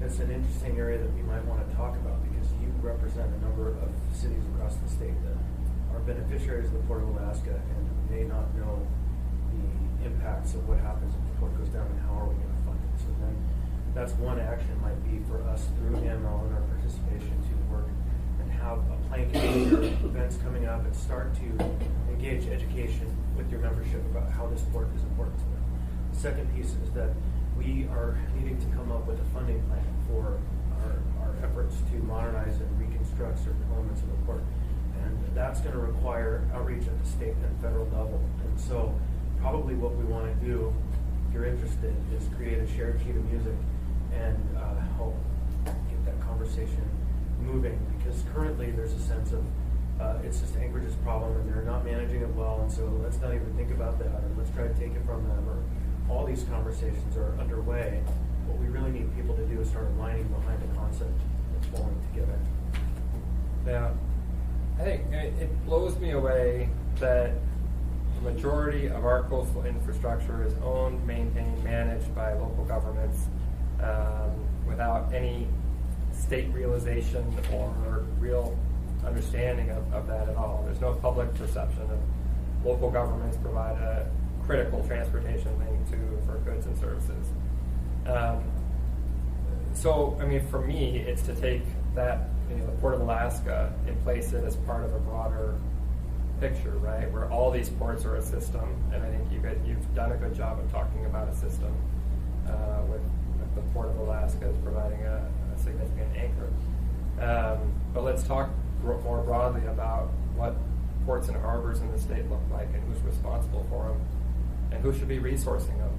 [SPEAKER 5] it's an interesting area that we might want to talk about, because you represent a number of cities across the state that are beneficiaries of the Port of Alaska and may not know the impacts of what happens if the port goes down and how are we going to fund it. So then that's one action might be for us through AML and our participation to work and have a plan for events coming up and start to engage education with your membership about how this port is important to them. The second piece is that we are needing to come up with a funding plan for our efforts to modernize and reconstruct certain elements of the port. And that's going to require outreach at the state and federal level. And so probably what we want to do, if you're interested, is create a shared sheet of music and help get that conversation moving. Because currently there's a sense of it's just Anchorage's problem and they're not managing it well, and so let's not even think about that, or let's try to take it from them, or all these conversations are underway. What we really need people to do is start aligning behind the concept that's pulling together.
[SPEAKER 10] Yeah. I think it blows me away that the majority of our coastal infrastructure is owned, maintained, managed by local governments without any state realization or real understanding of that at all. There's no public perception of local governments provide a critical transportation link for goods and services. So, I mean, for me, it's to take that, the Port of Alaska and place it as part of a broader picture, right? Where all these ports are a system, and I think you've done a good job of talking about a system with the Port of Alaska as providing a significant anchor. But let's talk more broadly about what ports and harbors in the state look like and who's responsible for them and who should be resourcing them.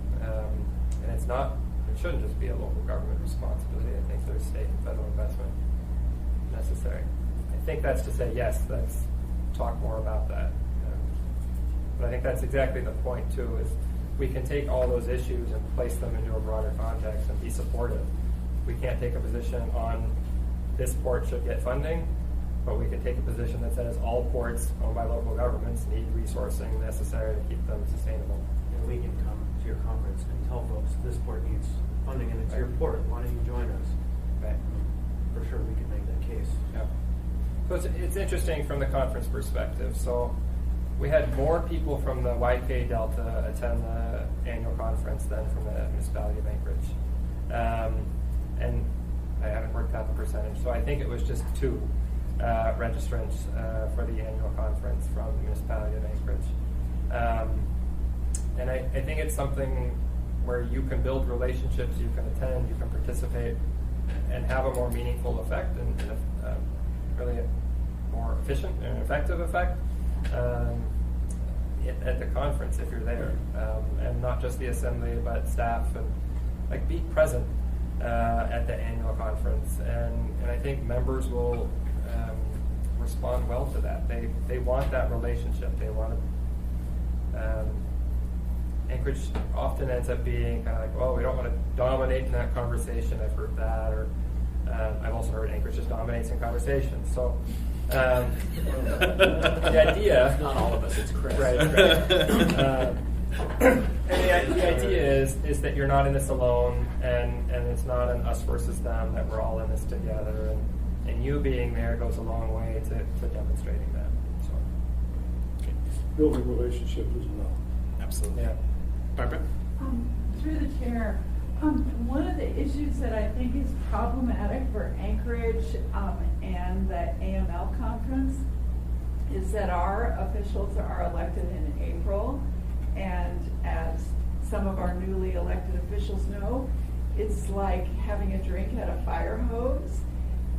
[SPEAKER 10] And it shouldn't just be a local government responsibility. I think there's state and federal investment necessary. I think that's to say, yes, let's talk more about that. But I think that's exactly the point, too, is we can take all those issues and place them into a broader context and be supportive. We can't take a position on this port should get funding, but we can take a position that says all ports owned by local governments need resourcing necessary to keep them sustainable.
[SPEAKER 5] And we can come to your conference and tell folks this port needs funding and it's your port. Why don't you join us?
[SPEAKER 10] Right.
[SPEAKER 5] For sure, we can make that case.
[SPEAKER 10] Yeah. So it's interesting from the conference perspective. So we had more people from the YK Delta attend the annual conference than from the municipality of Anchorage. And I haven't worked out the percentage, so I think it was just 2 registrants for the annual conference from the municipality of Anchorage. And I think it's something where you can build relationships, you can attend, you can participate, and have a more meaningful effect and really a more efficient and effective effect at the conference if you're there. And not just the assembly, but staff, and be present at the annual conference. And I think members will respond well to that. They want that relationship. They want to. Anchorage often ends up being kind of like, well, we don't want to dominate in that conversation. I've heard that, or I've also heard Anchorage just dominates in conversations. So the idea,
[SPEAKER 4] Not all of us. It's Chris.
[SPEAKER 10] right. And the idea is that you're not in this alone, and it's not an us versus them, that we're all in this together, and you being there goes a long way to demonstrating that. So
[SPEAKER 9] Building relationships as well.
[SPEAKER 3] Absolutely.
[SPEAKER 10] yeah.
[SPEAKER 3] Barbara?
[SPEAKER 8] Through the chair, one of the issues that I think is problematic for Anchorage and the AML conference is that our officials are elected in April, and as some of our newly elected officials know, it's like having a drink at a fire hose,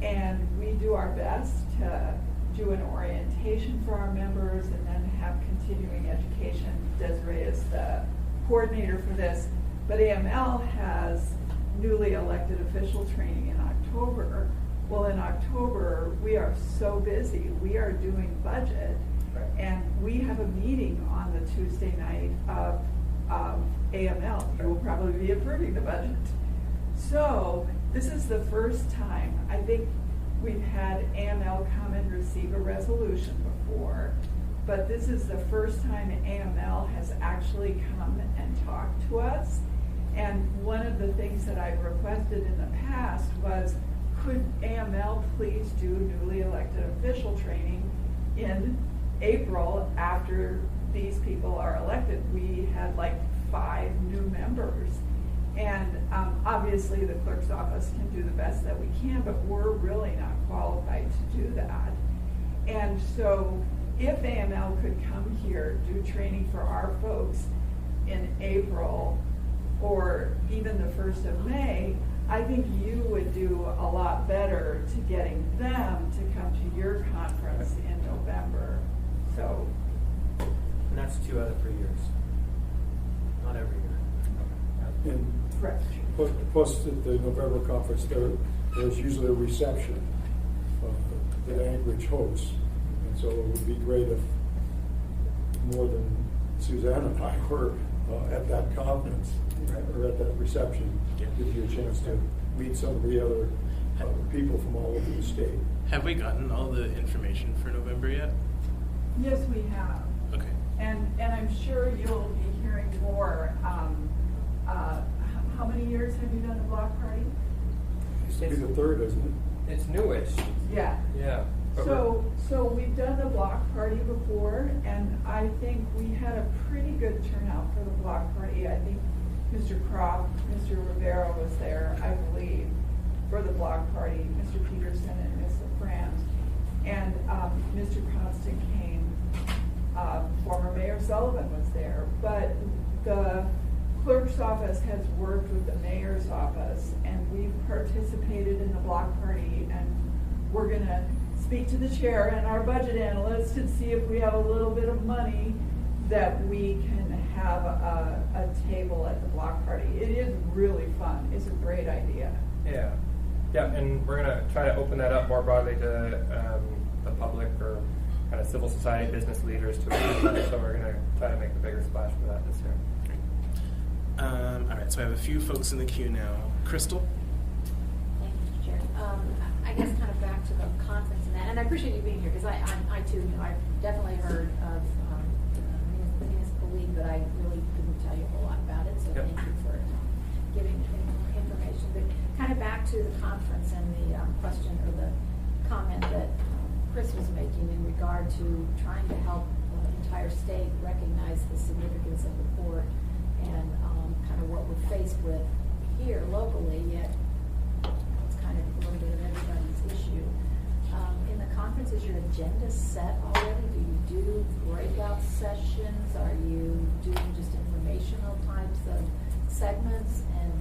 [SPEAKER 8] and we do our best to do an orientation for our members and then have continuing education. Desiree is the coordinator for this, but AML has newly elected official training in October. Well, in October, we are so busy. We are doing budget, and we have a meeting on the Tuesday night of AML. You will probably be approving the budget. So this is the first time, I think we've had AML come and receive a resolution before, but this is the first time AML has actually come and talked to us. And one of the things that I've requested in the past was, could AML please do newly elected official training in April after these people are elected? We had like 5 new members. And obviously the clerk's office can do the best that we can, but we're really not qualified to do that. And so if AML could come here, do training for our folks in April or even the 1st of May, I think you would do a lot better to getting them to come to your conference in November. So,
[SPEAKER 5] And that's 2 out of 3 years. Not every year.
[SPEAKER 9] And
[SPEAKER 8] correct.
[SPEAKER 9] plus at the November conference, there's usually a reception that Anchorage hosts. And so it would be great if more than Suzanne and I were at that conference or at that reception, give you a chance to meet some of the other people from all over the state.
[SPEAKER 3] Have we gotten all the information for November yet?
[SPEAKER 8] Yes, we have.
[SPEAKER 3] Okay.
[SPEAKER 8] And I'm sure you'll be hearing more. How many years have you done the block party?
[SPEAKER 9] Used to be the 3rd, isn't it?
[SPEAKER 10] It's newish.
[SPEAKER 8] Yeah.
[SPEAKER 10] Yeah. But
[SPEAKER 8] So we've done the block party before, and I think we had a pretty good turnout for the block party. I think Mr. Croft, Mr. Rivera was there, I believe, for the block party, Mr. Peterson and Ms. LaFrance. And Mr. Constant Kane, former Mayor Sullivan was there. But the clerk's office has worked with the mayor's office, and we've participated in the block party, and we're going to speak to the chair and our budget analyst and see if we have a little bit of money that we can have a table at the block party. It is really fun. It's a great idea.
[SPEAKER 10] Yeah. Yeah, and we're going to try to open that up more broadly to the public or kind of civil society, business leaders to it. So we're going to try to make a bigger splash for that this year.
[SPEAKER 3] All right, so I have a few folks in the queue now. Crystal?
[SPEAKER 11] Thank you, Mr. Chair. I guess kind of back to the conference and that, and I appreciate you being here because I too, I've definitely heard of the municipal league, but I really couldn't tell you a whole lot about it. So
[SPEAKER 10] Yep.
[SPEAKER 11] thank you for giving more information. But kind of back to the conference and the question or the comment that Chris was making in regard to trying to help the entire state recognize the significance of the port and kind of what we're faced with here locally, yet it's kind of a little bit of everybody's issue. In the conference, is your agenda set already? Do you do breakout sessions? Are you doing just informational types of segments? And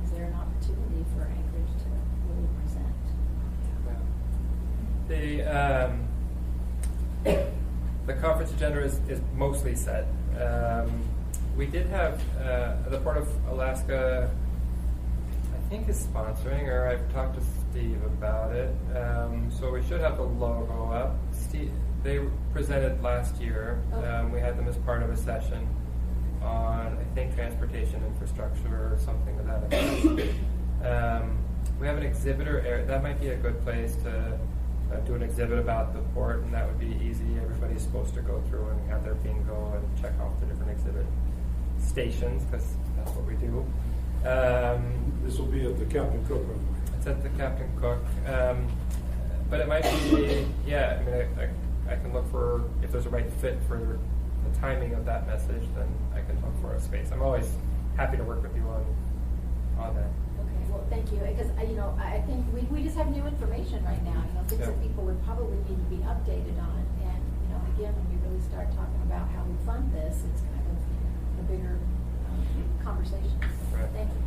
[SPEAKER 11] is there an opportunity for Anchorage to really present?
[SPEAKER 10] The conference agenda is mostly set. We did have the Port of Alaska, I think, is sponsoring, or I've talked to Steve about it. So we should have the logo up. Steve, they presented last year.
[SPEAKER 11] Okay.
[SPEAKER 10] We had them as part of a session on, I think, transportation infrastructure or something to that effect. We have an exhibitor area. That might be a good place to do an exhibit about the port, and that would be easy. Everybody's supposed to go through and have their bingo and check off the different exhibit stations, because that's what we do.
[SPEAKER 9] This will be at the Captain Cook room.
[SPEAKER 10] It's at the Captain Cook. But it might be, yeah, I mean, I can look for, if there's a right fit for the timing of that message, then I can look for a space. I'm always happy to work with you on that.
[SPEAKER 11] Okay, well, thank you, because I think we just have new information right now, things that people would probably need to be updated on, and again, when we really start talking about how we fund this, it's kind of a bigger conversation. So,
[SPEAKER 10] Right.
[SPEAKER 11] thank you.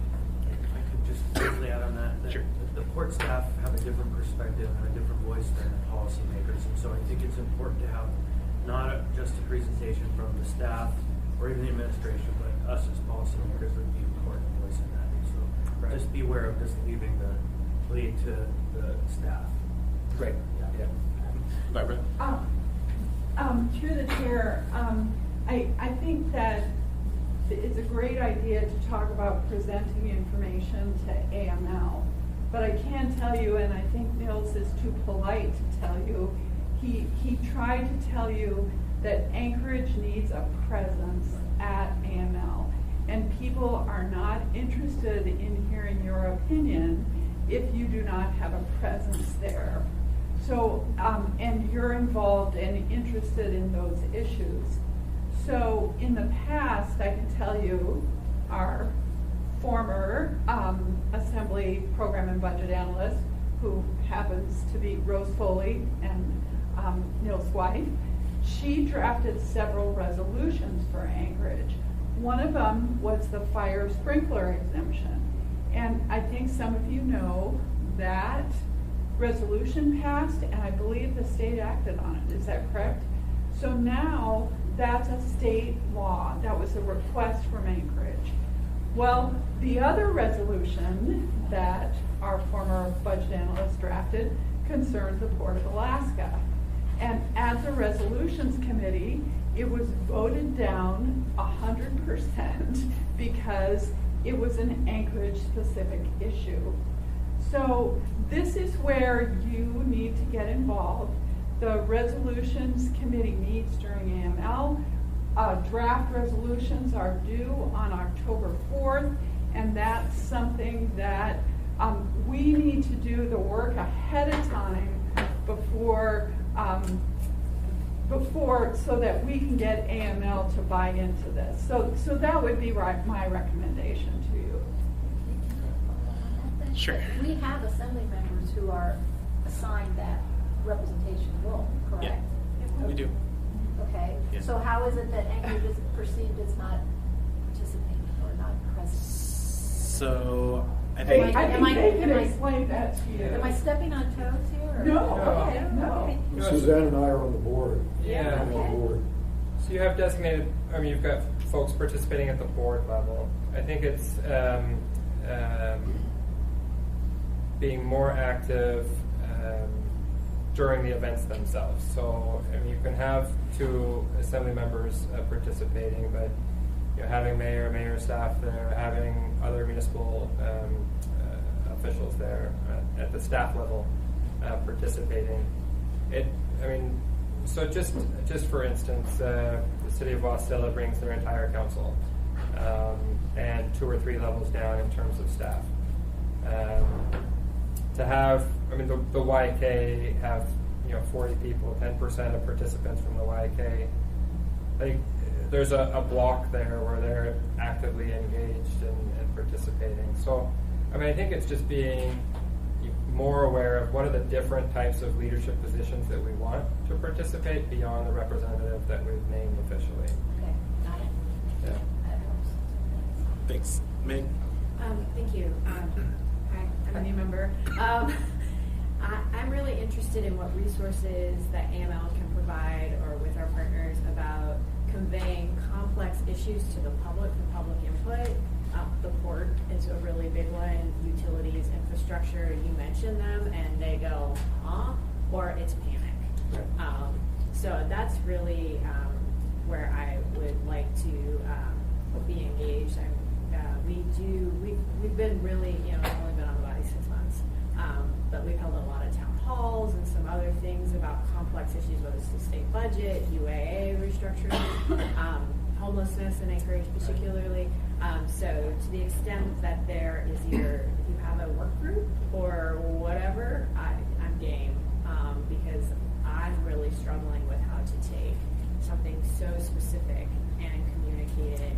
[SPEAKER 5] If I could just briefly add on that,
[SPEAKER 3] Sure.
[SPEAKER 5] the port staff have a different perspective and a different voice than the policymakers, and so I think it's important to have not just a presentation from the staff or even the administration, but us as policymakers would be an important voice in that. So
[SPEAKER 10] Right.
[SPEAKER 5] just be aware of just leaving the lead to the staff.
[SPEAKER 10] Great. Yeah.
[SPEAKER 3] Barbara?
[SPEAKER 8] Through the chair, I think that it's a great idea to talk about presenting information to AML. But I can tell you, and I think Nils is too polite to tell you, he tried to tell you that Anchorage needs a presence at AML. And people are not interested in hearing your opinion if you do not have a presence there. So, and you're involved and interested in those issues. So in the past, I can tell you, our former Assembly Program and Budget Analyst, who happens to be Rose Foley and Neil's wife, she drafted several resolutions for Anchorage. One of them was the fire sprinkler exemption. And I think some of you know that resolution passed, and I believe the state acted on it. Is that correct? So now that's a state law. That was a request from Anchorage. Well, the other resolution that our former budget analyst drafted concerns the Port of Alaska. And at the resolutions committee, it was voted down 100% because it was an Anchorage-specific issue. So this is where you need to get involved. The resolutions committee meets during AML. Draft resolutions are due on October 4th, and that's something that we need to do the work ahead of time before so that we can get AML to buy into this. So that would be my recommendation to you.
[SPEAKER 3] Sure.
[SPEAKER 11] We have assembly members who are assigned that representation role, correct?
[SPEAKER 3] Yeah, we do.
[SPEAKER 11] Okay,
[SPEAKER 3] Yeah.
[SPEAKER 11] so how is it that Anchorage is perceived as not participating or not present?
[SPEAKER 3] So I
[SPEAKER 8] I
[SPEAKER 3] think
[SPEAKER 8] think they can explain that to you.
[SPEAKER 11] Am I stepping on toes here? Or?
[SPEAKER 8] No,
[SPEAKER 11] Okay,
[SPEAKER 8] no.
[SPEAKER 11] okay.
[SPEAKER 9] Suzanne and I are on the board.
[SPEAKER 10] Yeah.
[SPEAKER 9] I'm on the board.
[SPEAKER 10] So you have designated, you've got folks participating at the board level. I think it's being more active during the events themselves. So you can have 2 assembly members participating, but having mayor staff there, having other municipal officials there at the staff level participating. So just for instance, the city of Wasilla brings their entire council, and 2 or 3 levels down in terms of staff. To have, the YK have 40 people, 10% of participants from the YK. There's a block there where they're actively engaged and participating. So, I think it's just being more aware of what are the different types of leadership positions that we want to participate beyond the representative that we've named officially.
[SPEAKER 11] Okay, got it.
[SPEAKER 10] Yeah.
[SPEAKER 11] That helps.
[SPEAKER 3] thanks, Meg.
[SPEAKER 2] Thank you. Hi, I'm a new member. I'm really interested in what resources that AML can provide, or with our partners, about conveying complex issues to the public for public input. The port is a really big one. Utilities, infrastructure, you mention them and they go, huh? Or it's panic. So that's really where I would like to be engaged. We've been really, I've only been on the body 6 months, but we've held a lot of town halls and some other things about complex issues, whether it's the state budget, UAA restructuring, homelessness in Anchorage particularly. So to the extent that there is either, if you have a work group or whatever, I'm game, because I'm really struggling with how to take something so specific and communicate it.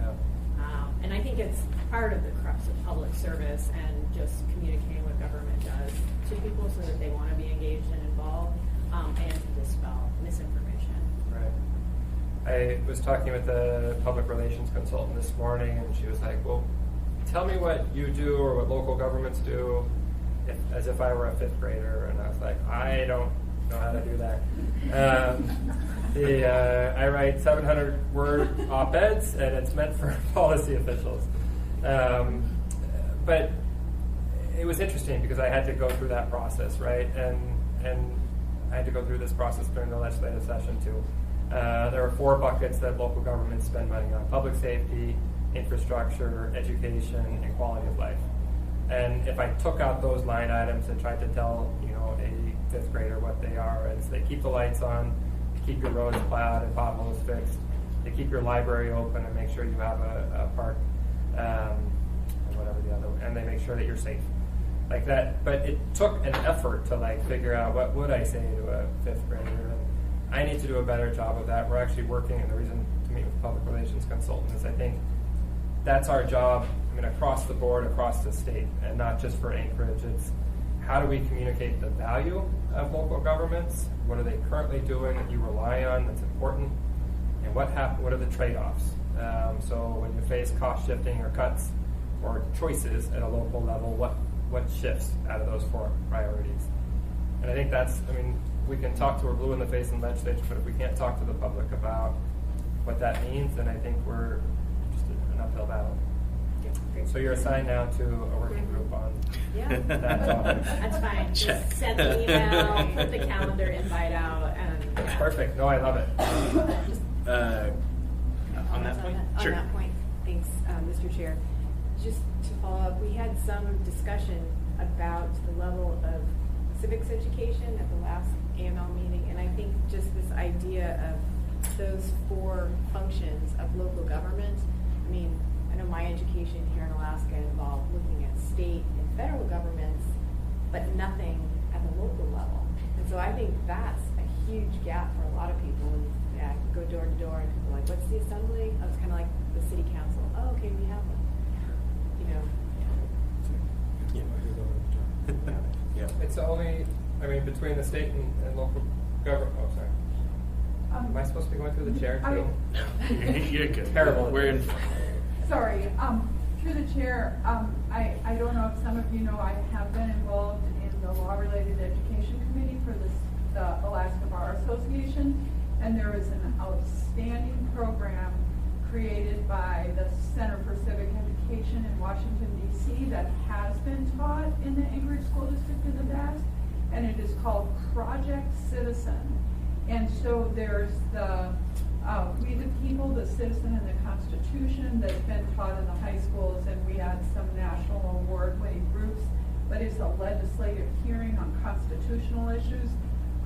[SPEAKER 2] And I think it's part of the crux of public service and just communicating what government does to people so that they want to be engaged and involved, and to dispel misinformation.
[SPEAKER 10] Right. I was talking with a public relations consultant this morning, and she was like, well, tell me what you do or what local governments do, as if I were a 5th grader. And I was like, I don't know how to do that. I write 700-word op-eds, and it's meant for policy officials. But it was interesting because I had to go through that process, right? And I had to go through this process during the legislative session too. There are 4 buckets that local governments spend money on: public safety, infrastructure, education, and quality of life. And if I took out those line items and tried to tell, a 5th grader what they are, it's they keep the lights on, keep your roads plowed and potholes fixed, they keep your library open and make sure you have a park, and whatever the other, and they make sure that you're safe. Like that, but it took an effort to figure out what would I say to a 5th grader. And I need to do a better job of that. We're actually working, and the reason to meet with public relations consultant, is I think that's our job, I mean, across the board, across the state, and not just for Anchorage. It's how do we communicate the value of local governments? What are they currently doing that you rely on that's important? And what are the trade-offs? So when you face cost shifting or cuts or choices at a local level, what shifts out of those four priorities? And I think that's, I mean, we can talk to her blue in the face in the legislature, but if we can't talk to the public about what that means, then I think we're just an uphill battle. So you're assigned now to a working group on that topic.
[SPEAKER 2] That's fine.
[SPEAKER 3] Check.
[SPEAKER 2] Just send the email, put the calendar invite out, and yeah.
[SPEAKER 10] Perfect. No, I love it.
[SPEAKER 3] On that point? Sure.
[SPEAKER 2] On that point, thanks, Mr. Chair. Just to follow up, we had some discussion about the level of civics education at the last AML meeting, and I think just this idea of those four functions of local government. I mean, I know my education here in Alaska involved looking at state and federal governments, but nothing at the local level. And so I think that's a huge gap for a lot of people. And yeah, go door to door and people are like, what's the assembly? Oh, it's kind of like the city council. Oh, okay, we have one. You know.
[SPEAKER 3] Yeah.
[SPEAKER 10] It's only, I mean, between the state and local government. Oh, sorry. Am I supposed to be going through the chair too?
[SPEAKER 3] You're good.
[SPEAKER 10] Terrible.
[SPEAKER 3] We're in.
[SPEAKER 8] Sorry, through the chair, I don't know if some of you know, I have been involved in the Law-Related Education Committee for the Alaska Bar Association, and there is an outstanding program created by the Center for Civic Education in Washington, D.C. that has been taught in the Anchorage School District in the past, and it is called Project Citizen. And so there's the We the People, the Citizen, and the Constitution that's been taught in the high schools, and we had some national award-winning groups, but it's a legislative hearing on constitutional issues.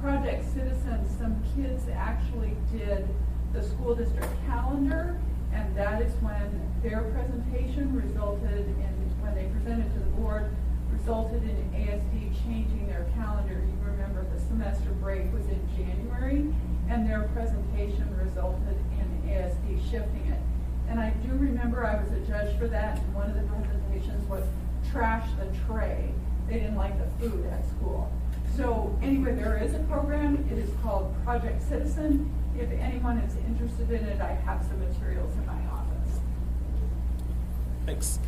[SPEAKER 8] Project Citizen, some kids actually did the school district calendar, and that is when their presentation resulted in, when they presented to the board, resulted in ASD changing their calendar. You remember the semester break was in January, and their presentation resulted in ASD shifting it. And I do remember I was a judge for that, and one of the presentations was trash the tray. They didn't like the food at school. So anyway, there is a program. It is called Project Citizen. If anyone is interested in it, I have some materials in my office.
[SPEAKER 3] Thanks.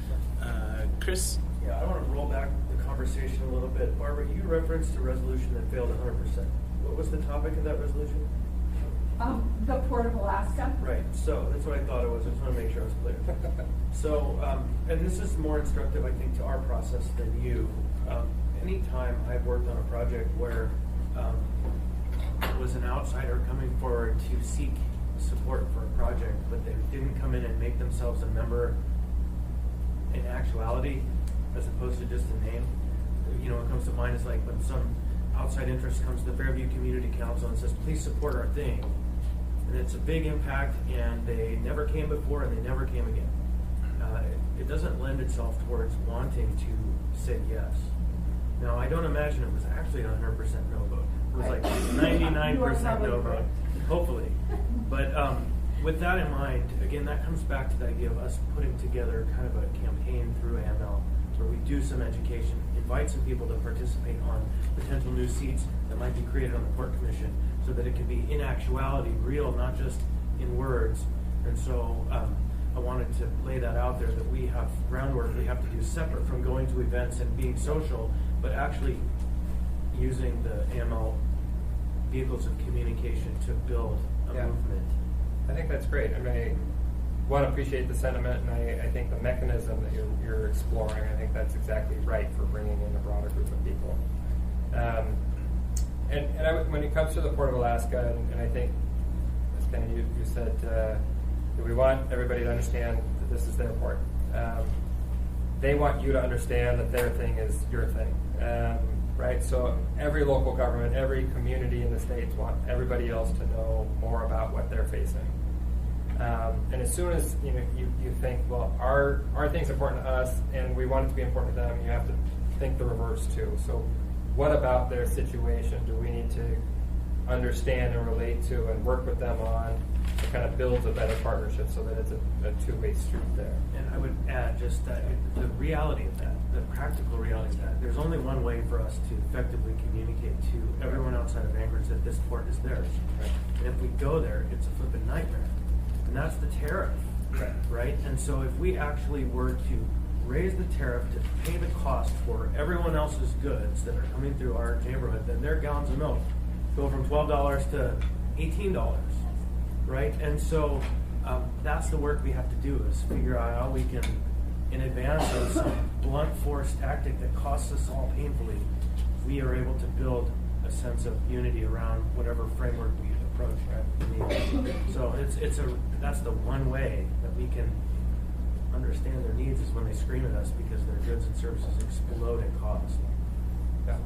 [SPEAKER 3] Chris?
[SPEAKER 5] Yeah, I want to roll back the conversation a little bit. Barbara, you referenced a resolution that failed 100%. What was the topic of that resolution?
[SPEAKER 8] The Port of Alaska.
[SPEAKER 5] Right, so that's what I thought it was. I just want to make sure I was clear. So, and this is more instructive, I think, to our process than you. Anytime I've worked on a project where it was an outsider coming forward to seek support for a project, but they didn't come in and make themselves a member in actuality, as opposed to just a name, you know, what comes to mind is like when some outside interest comes to the Fairview Community Council and says, please support our thing. And it's a big impact, and they never came before and they never came again. It doesn't lend itself towards wanting to say yes. Now, I don't imagine it was actually 100% no vote. It was like 99% no vote, hopefully. But with that in mind, again, that comes back to the idea of us putting together kind of a campaign through AML where we do some education, invite some people to participate on potential new seats that might be created on the Port Commission so that it can be in actuality real, not just in words. And so I wanted to lay that out there, that we have groundwork we have to do separate from going to events and being social, but actually using the AML vehicles of communication to build a movement.
[SPEAKER 10] I think that's great. I mean, I appreciate the sentiment, and I think the mechanism that you're exploring, I think that's exactly right for bringing in a broader group of people. When it comes to the Port of Alaska, and I think, as Kenny, you said, that we want everybody to understand that this is their port. They want you to understand that their thing is your thing, right? So every local government, every community in the states want everybody else to know more about what they're facing. And as soon as you think, well, our thing's important to us, and we want it to be important to them, you have to think the reverse too. So, what about their situation do we need to understand and relate to and work with them on to kind of build a better partnership so that it's a two-way street there.
[SPEAKER 5] And I would add just that the reality of that, the practical reality of that, there's only one way for us to effectively communicate to everyone outside of Anchorage that this port is theirs.
[SPEAKER 10] Right.
[SPEAKER 5] And if we go there, it's a flipping nightmare. And that's the tariff, right? And so if we actually were to raise the tariff to pay the cost for everyone else's goods that are coming through our neighborhood, then their gallons of milk go from $12 to $18, right? And so that's the work we have to do, is figure out how we can, in advance of some blunt force tactic that costs us all painfully, we are able to build a sense of unity around whatever framework we approach. Right? So that's the one way that we can understand their needs, is when they scream at us because their goods and services explode in cost.
[SPEAKER 10] Yeah.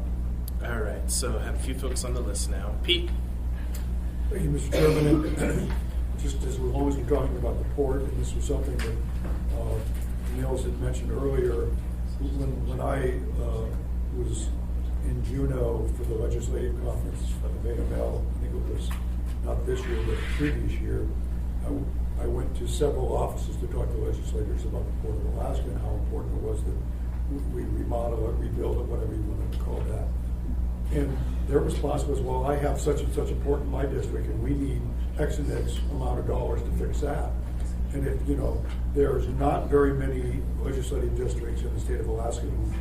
[SPEAKER 3] All right, so I have a few folks on the list now. Pete.
[SPEAKER 9] Thank you, Mr. Chairman. And just as we've always been talking about the port, and this was something that Nils had mentioned earlier, when I was in Juneau for the legislative conference of AML, I think it was not this year, but the previous year, I went to several offices to talk to legislators about the Port of Alaska and how important it was that we remodel it, rebuild it, whatever you want to call that. And their response was, well, I have such and such a port in my district, and we need X and X amount of dollars to fix that. And if, there's not very many legislative districts in the state of Alaska who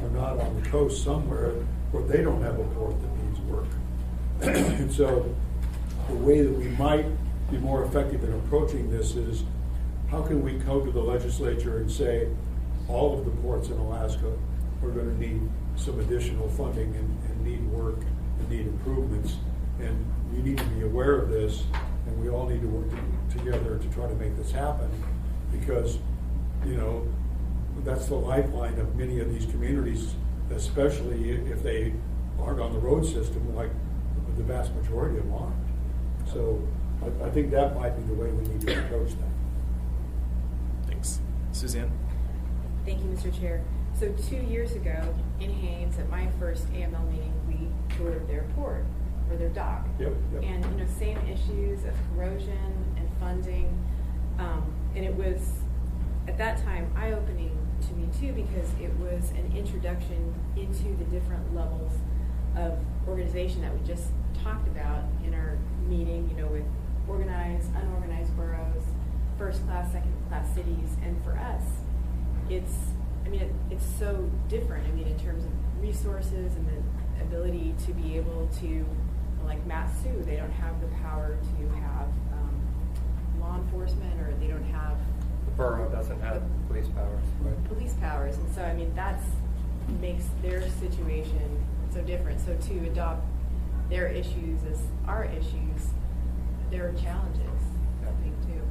[SPEAKER 9] are not on the coast somewhere where they don't have a port that needs work. And so the way that we might be more effective in approaching this is, how can we go to the legislature and say, all of the ports in Alaska are going to need some additional funding and need work and need improvements, and we need to be aware of this, and we all need to work together to try to make this happen, because that's the lifeline of many of these communities, especially if they aren't on the road system, like the vast majority of them aren't. So I think that might be the way we need to approach that.
[SPEAKER 3] Thanks. Suzanne?
[SPEAKER 2] Thank you, Mr. Chair. So 2 years ago, in Haines, at my first AML meeting, we toured their port, or their dock.
[SPEAKER 9] Yep.
[SPEAKER 2] And, same issues of corrosion and funding. And it was, at that time, eye-opening to me, too, because it was an introduction into the different levels of organization that we just talked about in our meeting, with organized, unorganized boroughs, first-class, second-class cities. And for us, it's so different, in terms of resources and the ability to be able to, like Matsu, they don't have the power to have law enforcement, or they don't have...
[SPEAKER 10] The borough doesn't have police powers.
[SPEAKER 9] Right.
[SPEAKER 2] Police powers, and so, that's makes their situation so different. So to adopt their issues as our issues, there are challenges, I think, too.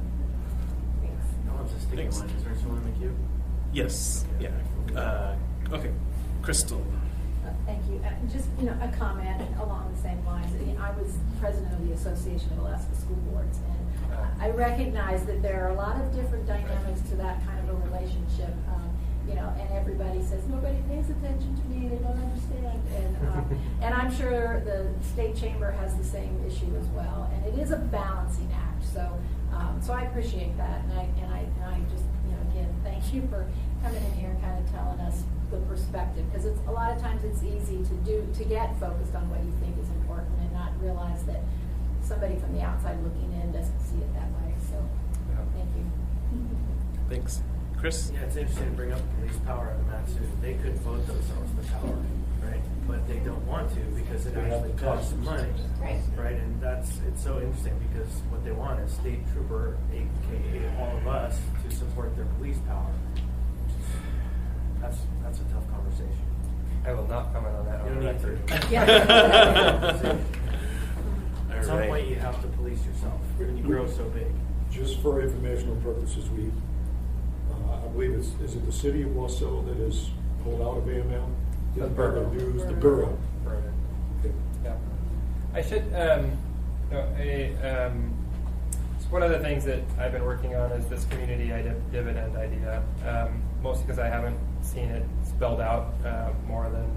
[SPEAKER 2] Thanks.
[SPEAKER 5] No one's a sticky
[SPEAKER 3] Thanks.
[SPEAKER 5] one. Is there someone in the queue?
[SPEAKER 3] Yes. Yeah. Okay. Crystal.
[SPEAKER 11] Thank you. Just, a comment along the same lines. I was president of the Association of Alaska School Boards, and I recognize that there are a lot of different dynamics to that kind of a relationship. And everybody says, nobody pays attention to me, they don't understand. And I'm sure the state chamber has the same issue as well. And it is a balancing act. So I appreciate that. And I just, again, thank you for coming in here and kind of telling us the perspective, because it's a lot of times it's easy to get focused on what you think is important and not realize that somebody from the outside looking in doesn't see it that way. So thank you.
[SPEAKER 3] Thanks. Chris?
[SPEAKER 5] Yeah, it's interesting to bring up police power at the Matsu. They could vote themselves the power, right? But they don't want to, because it actually costs money. Right? And it's so interesting, because what they want is state trooper, aka all of us, to support their police power. That's a tough conversation.
[SPEAKER 10] I will not comment on that.
[SPEAKER 5] You don't need to.
[SPEAKER 11] Yeah.
[SPEAKER 5] At some point, you have to police yourself when you grow so big.
[SPEAKER 9] Just for informational purposes, I believe is it the city of Wausau that is pulled out of AML?
[SPEAKER 10] The borough.
[SPEAKER 9] The borough. Okay.
[SPEAKER 10] Yeah. I should, so one of the things that I've been working on is this community dividend idea, mostly because I haven't seen it spelled out more than,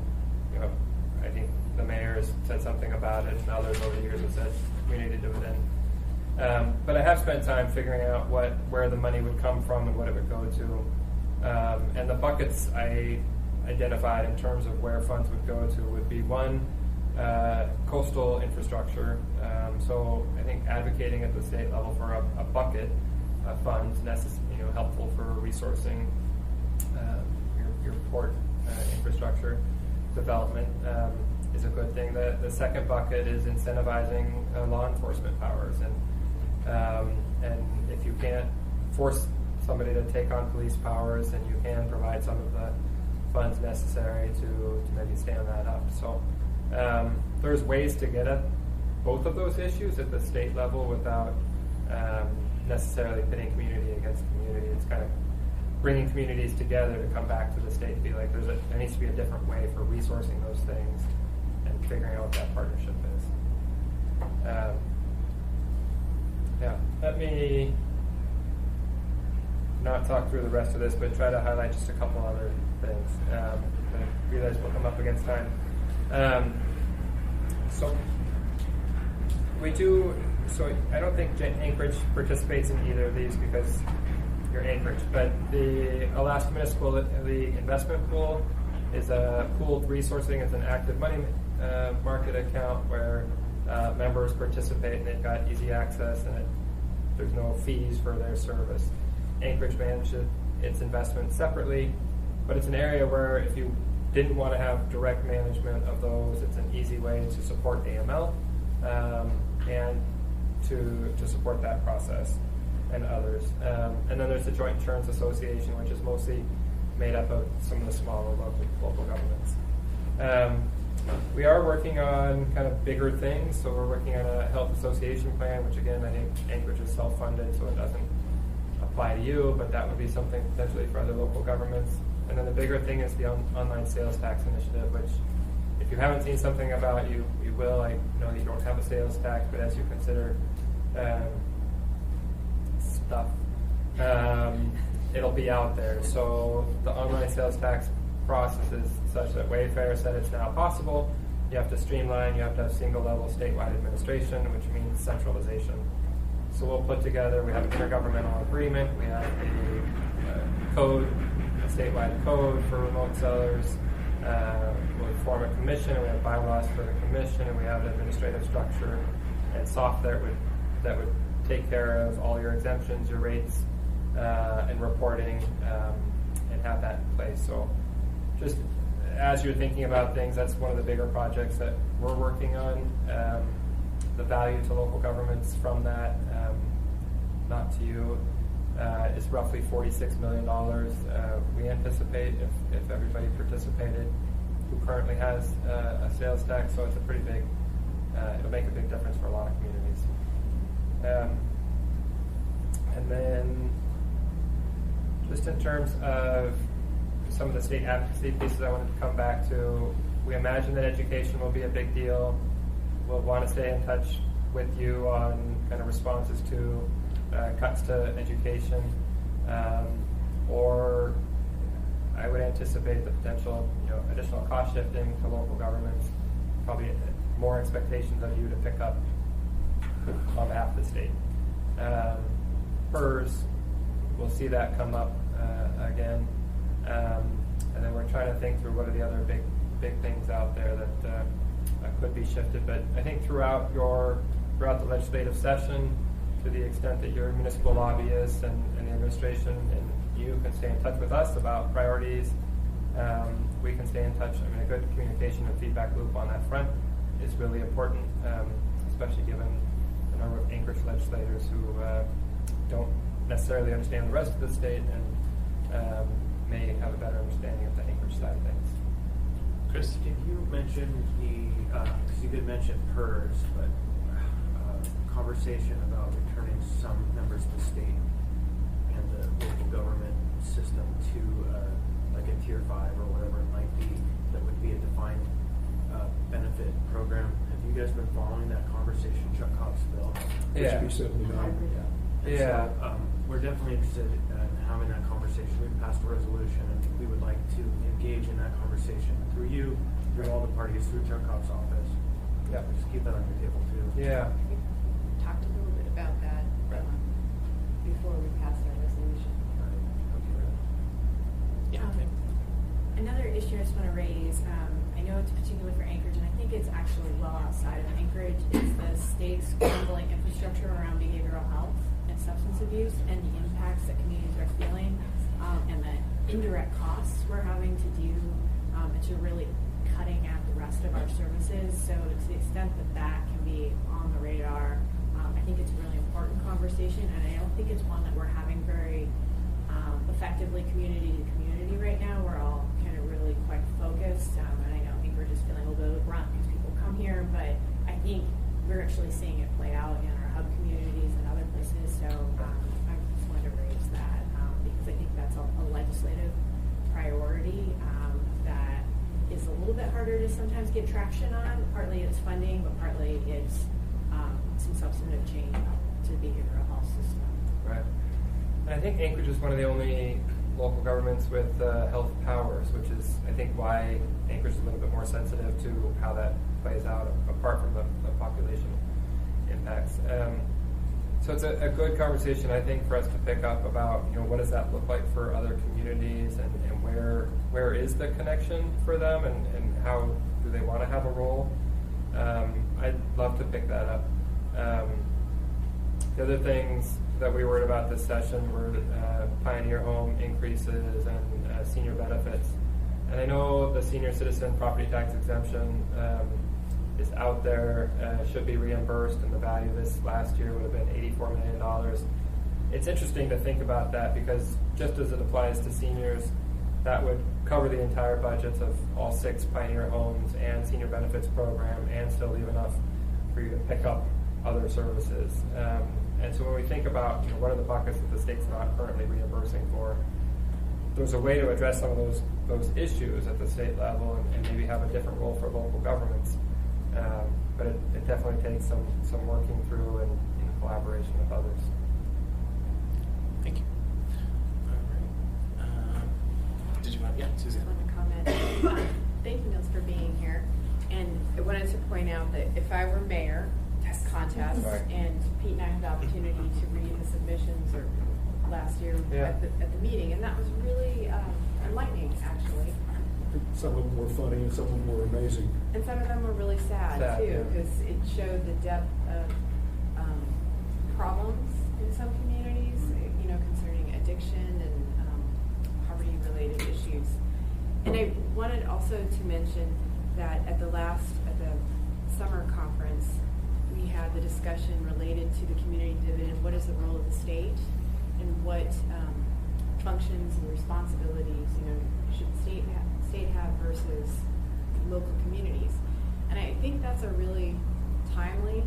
[SPEAKER 10] I think the mayor has said something about about it, and others over the years have said we need to do it in. But I have spent time figuring out where the money would come from and what it would go to. And the buckets I identified in terms of where funds would go to would be one, coastal infrastructure. So I think advocating at the state level for a bucket of funds helpful for resourcing your port infrastructure development is a good thing. The second bucket is incentivizing law enforcement powers, and if you can't force somebody to take on police powers, then you can provide some of the funds necessary to maybe stand that up. So there's ways to get at both of those issues at the state level without necessarily pitting community against community. It's kind of bringing communities together to come back to the state and be like, there needs to be a different way for resourcing those things and figuring out what that partnership is. Let me not talk through the rest of this, but try to highlight just a couple other things that I realize will come up against time. So I don't think Anchorage participates in either of these because you're Anchorage, but the Alaska Municipal League Investment Pool is a pooled resourcing. It's an active money market account where members participate and they've got easy access and there's no fees for their service. Anchorage manages its investments separately, but it's an area where if you didn't want to have direct management of those, it's an easy way to support AML and to support that process and others. And then there's the Joint Insurance Association, which is mostly made up of some of the smaller local governments. We are working on kind of bigger things, so we're working on a health association plan, which again, I think Anchorage is self-funded, so it doesn't apply to you, but that would be something potentially for other local governments. And then the bigger thing is the online sales tax initiative, which if you haven't seen something about, you will. I know you don't have a sales tax, but as you consider stuff, it'll be out there. So the online sales tax process is such that Wayfair said it's now possible. You have to streamline, you have to have single level statewide administration, which means centralization. So we'll put together, we have an intergovernmental agreement, we have a code, a statewide code for remote sellers, we'll form a commission, we have bylaws for the commission, and we have an administrative structure and software that would take care of all your exemptions, your rates, and reporting, and have that in place. So just as you're thinking about things, that's one of the bigger projects that we're working on. The value to local governments from that, not to you, is roughly $46 million. We anticipate if everybody participated who currently has a sales tax, so it's a pretty big, it'll make a big difference for a lot of communities. And then just in terms of some of the state advocacy pieces I wanted to come back to, we imagine that education will be a big deal. We'll want to stay in touch with you on kind of responses to cuts to education, or I would anticipate the potential, additional cost shifting to local governments, probably more expectations of you to pick up on behalf of the state. PERS, we'll see that come up again, and then we're trying to think through what are the other big things out there that could be shifted. But I think throughout the legislative session, to the extent that your municipal lobbyists and the administration and you can stay in touch with us about priorities, we can stay in touch. I mean, a good communication and feedback loop on that front is really important, especially given the number of Anchorage legislators who don't necessarily understand the rest of the state and may have a better understanding of the Anchorage side of things.
[SPEAKER 3] Chris?
[SPEAKER 5] Did you mention because you did mention PERS, but conversation about returning some members of the state and the local government system to like a Tier 5 or whatever it might be, that would be a defined benefit program. Have you guys been following that conversation, Chuck Cobb's bill?
[SPEAKER 10] Yeah.
[SPEAKER 5] Yeah. So, we're definitely interested in having that conversation. We've passed a resolution, and we would like to engage in that conversation through you, through all the parties, through Chuck Cobb's office,
[SPEAKER 10] Yeah.
[SPEAKER 5] Just keep that on your table too.
[SPEAKER 10] Yeah.
[SPEAKER 2] We talked a little bit about that
[SPEAKER 10] Right.
[SPEAKER 2] before we passed our resolution.
[SPEAKER 3] Yeah.
[SPEAKER 6] Another issue I just want to raise, I know it's particularly for Anchorage, and I think it's actually well outside of Anchorage, is the state's crumbling infrastructure around behavioral health and substance abuse and the impacts that communities are feeling, and the indirect costs we're having to do, and to really cutting at the rest of our services. So to the extent that that can be on the radar, I think it's a really important conversation, and I don't think it's one that we're having very effectively community to community right now. We're all kind of really quite focused, and I know Anchorage is feeling a little bit of a grunt because people come here, but I think we're actually seeing it play out in our hub communities and other places. So I just wanted to raise that because I think that's a legislative priority that is a little bit harder to sometimes get traction on. Partly it's funding, but partly it's some substantive change to the behavioral health system.
[SPEAKER 10] Right. And I think Anchorage is one of the only local governments with health powers, which is, I think, why Anchorage is a little bit more sensitive to how that plays out, apart from the population impacts. So it's a good conversation, I think, for us to pick up about, what does that look like for other communities, and where is the connection for them, and how do they want to have a role? I'd love to pick that up. The other things that we worried about this session were Pioneer Home increases and senior benefits. And I know the senior citizen property tax exemption is out there, should be reimbursed, and the value of this last year would have been $84 million. It's interesting to think about that because just as it applies to seniors, that would cover the entire budgets of all 6 Pioneer Homes and senior benefits program and still leave enough for you to pick up other services. And so when we think about what are the buckets that the state's not currently reimbursing for, there's a way to address some of those issues at the state level and maybe have a different role for local governments. But it definitely takes some working through and in collaboration with others.
[SPEAKER 3] Thank you. All right. Did you want? Yeah, Susan.
[SPEAKER 2] I want to comment. Thank you, Nils, for being here. And I wanted to point out that if I were mayor, contest,
[SPEAKER 10] Sorry.
[SPEAKER 2] and Pete and I had the opportunity to read the submissions last year at the meeting, and that was really enlightening, actually.
[SPEAKER 9] Some of them were funny and some of them were amazing.
[SPEAKER 2] And some of them were really sad too,
[SPEAKER 10] yeah.
[SPEAKER 2] because it showed the depth of problems in some communities, concerning addiction and poverty-related issues. And I wanted also to mention that at the summer conference, we had the discussion related to the community dividend. What is the role of the state, and what functions and responsibilities should the state have versus local communities? And I think that's a really timely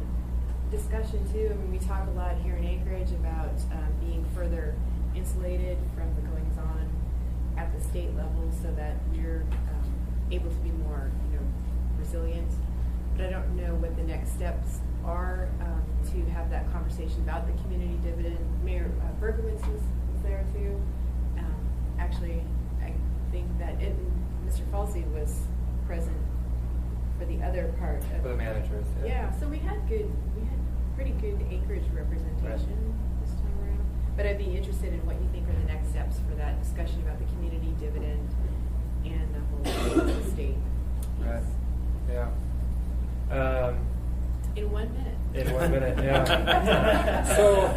[SPEAKER 2] discussion too. I mean, we talk a lot here in Anchorage about being further insulated from the goings on at the state level, so that we're able to be more resilient. But I don't know what the next steps are to have that conversation about the community dividend. Mayor Berkowitz was there too. Actually, I think that Mr. Falsey was present for the other part of
[SPEAKER 10] For the managers.
[SPEAKER 2] Yeah, so we had pretty good Anchorage representation this time around. But I'd be interested in what you think are the next steps for that discussion about the community dividend and the whole state.
[SPEAKER 10] Right. Yeah.
[SPEAKER 2] In 1 minute.
[SPEAKER 10] In 1 minute, yeah. So,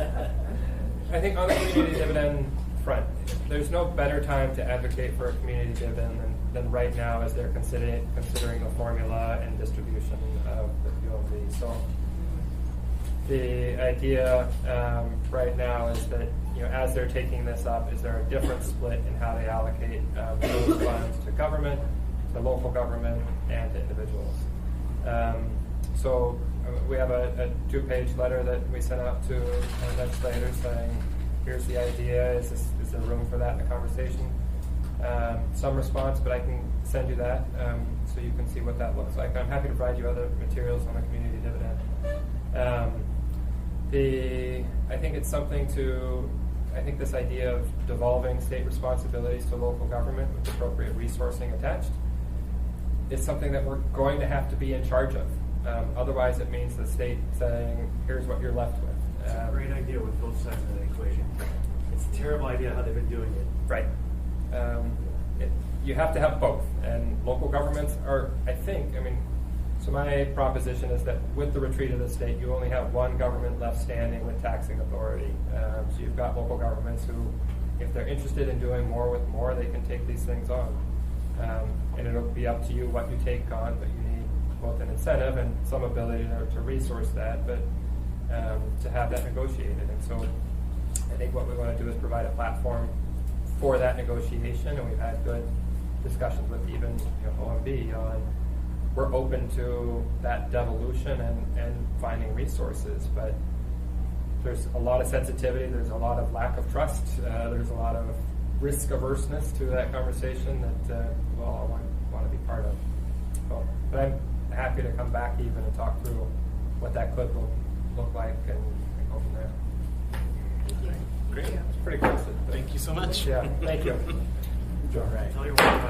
[SPEAKER 10] I think on the community dividend front, there's no better time to advocate for a community dividend than right now as they're considering the formula and distribution of the QLD. So, the idea right now is that as they're taking this up, is there a different split in how they allocate those funds to government, to local government, and to individuals. So we have a 2-page letter that we sent out to legislators saying, here's the idea, is there room for that in the conversation? Some response, but I can send you that so you can see what that looks like. I'm happy to provide you other materials on the community dividend. I think it's something I think this idea of devolving state responsibilities to local government with appropriate resourcing attached is something that we're going to have to be in charge of. Otherwise, it means the state saying, here's what you're left with.
[SPEAKER 5] It's a great idea with both sides of the equation. It's a terrible idea how they've been doing it.
[SPEAKER 10] Right. You have to have both, and local governments are, so my proposition is that with the retreat of the state, you only have one government left standing with taxing authority. So you've got local governments who, if they're interested in doing more with more, they can take these things on. And it'll be up to you what you take on, but you need both an incentive and some ability to resource that, but to have that negotiated. And so I think what we want to do is provide a platform for that negotiation, and we've had good discussions with even OMB on we're open to that devolution and finding resources, but there's a lot of sensitivity, there's a lot of lack of trust, there's a lot of risk averseness to that conversation that we'll all want to be part of. So, but I'm happy to come back even and talk through what that could look like and go from there.
[SPEAKER 2] Thank you.
[SPEAKER 3] Great.
[SPEAKER 10] It's pretty close.
[SPEAKER 3] Thank you so much.
[SPEAKER 10] Yeah, thank you.
[SPEAKER 3] All right.
[SPEAKER 5] Tell your wife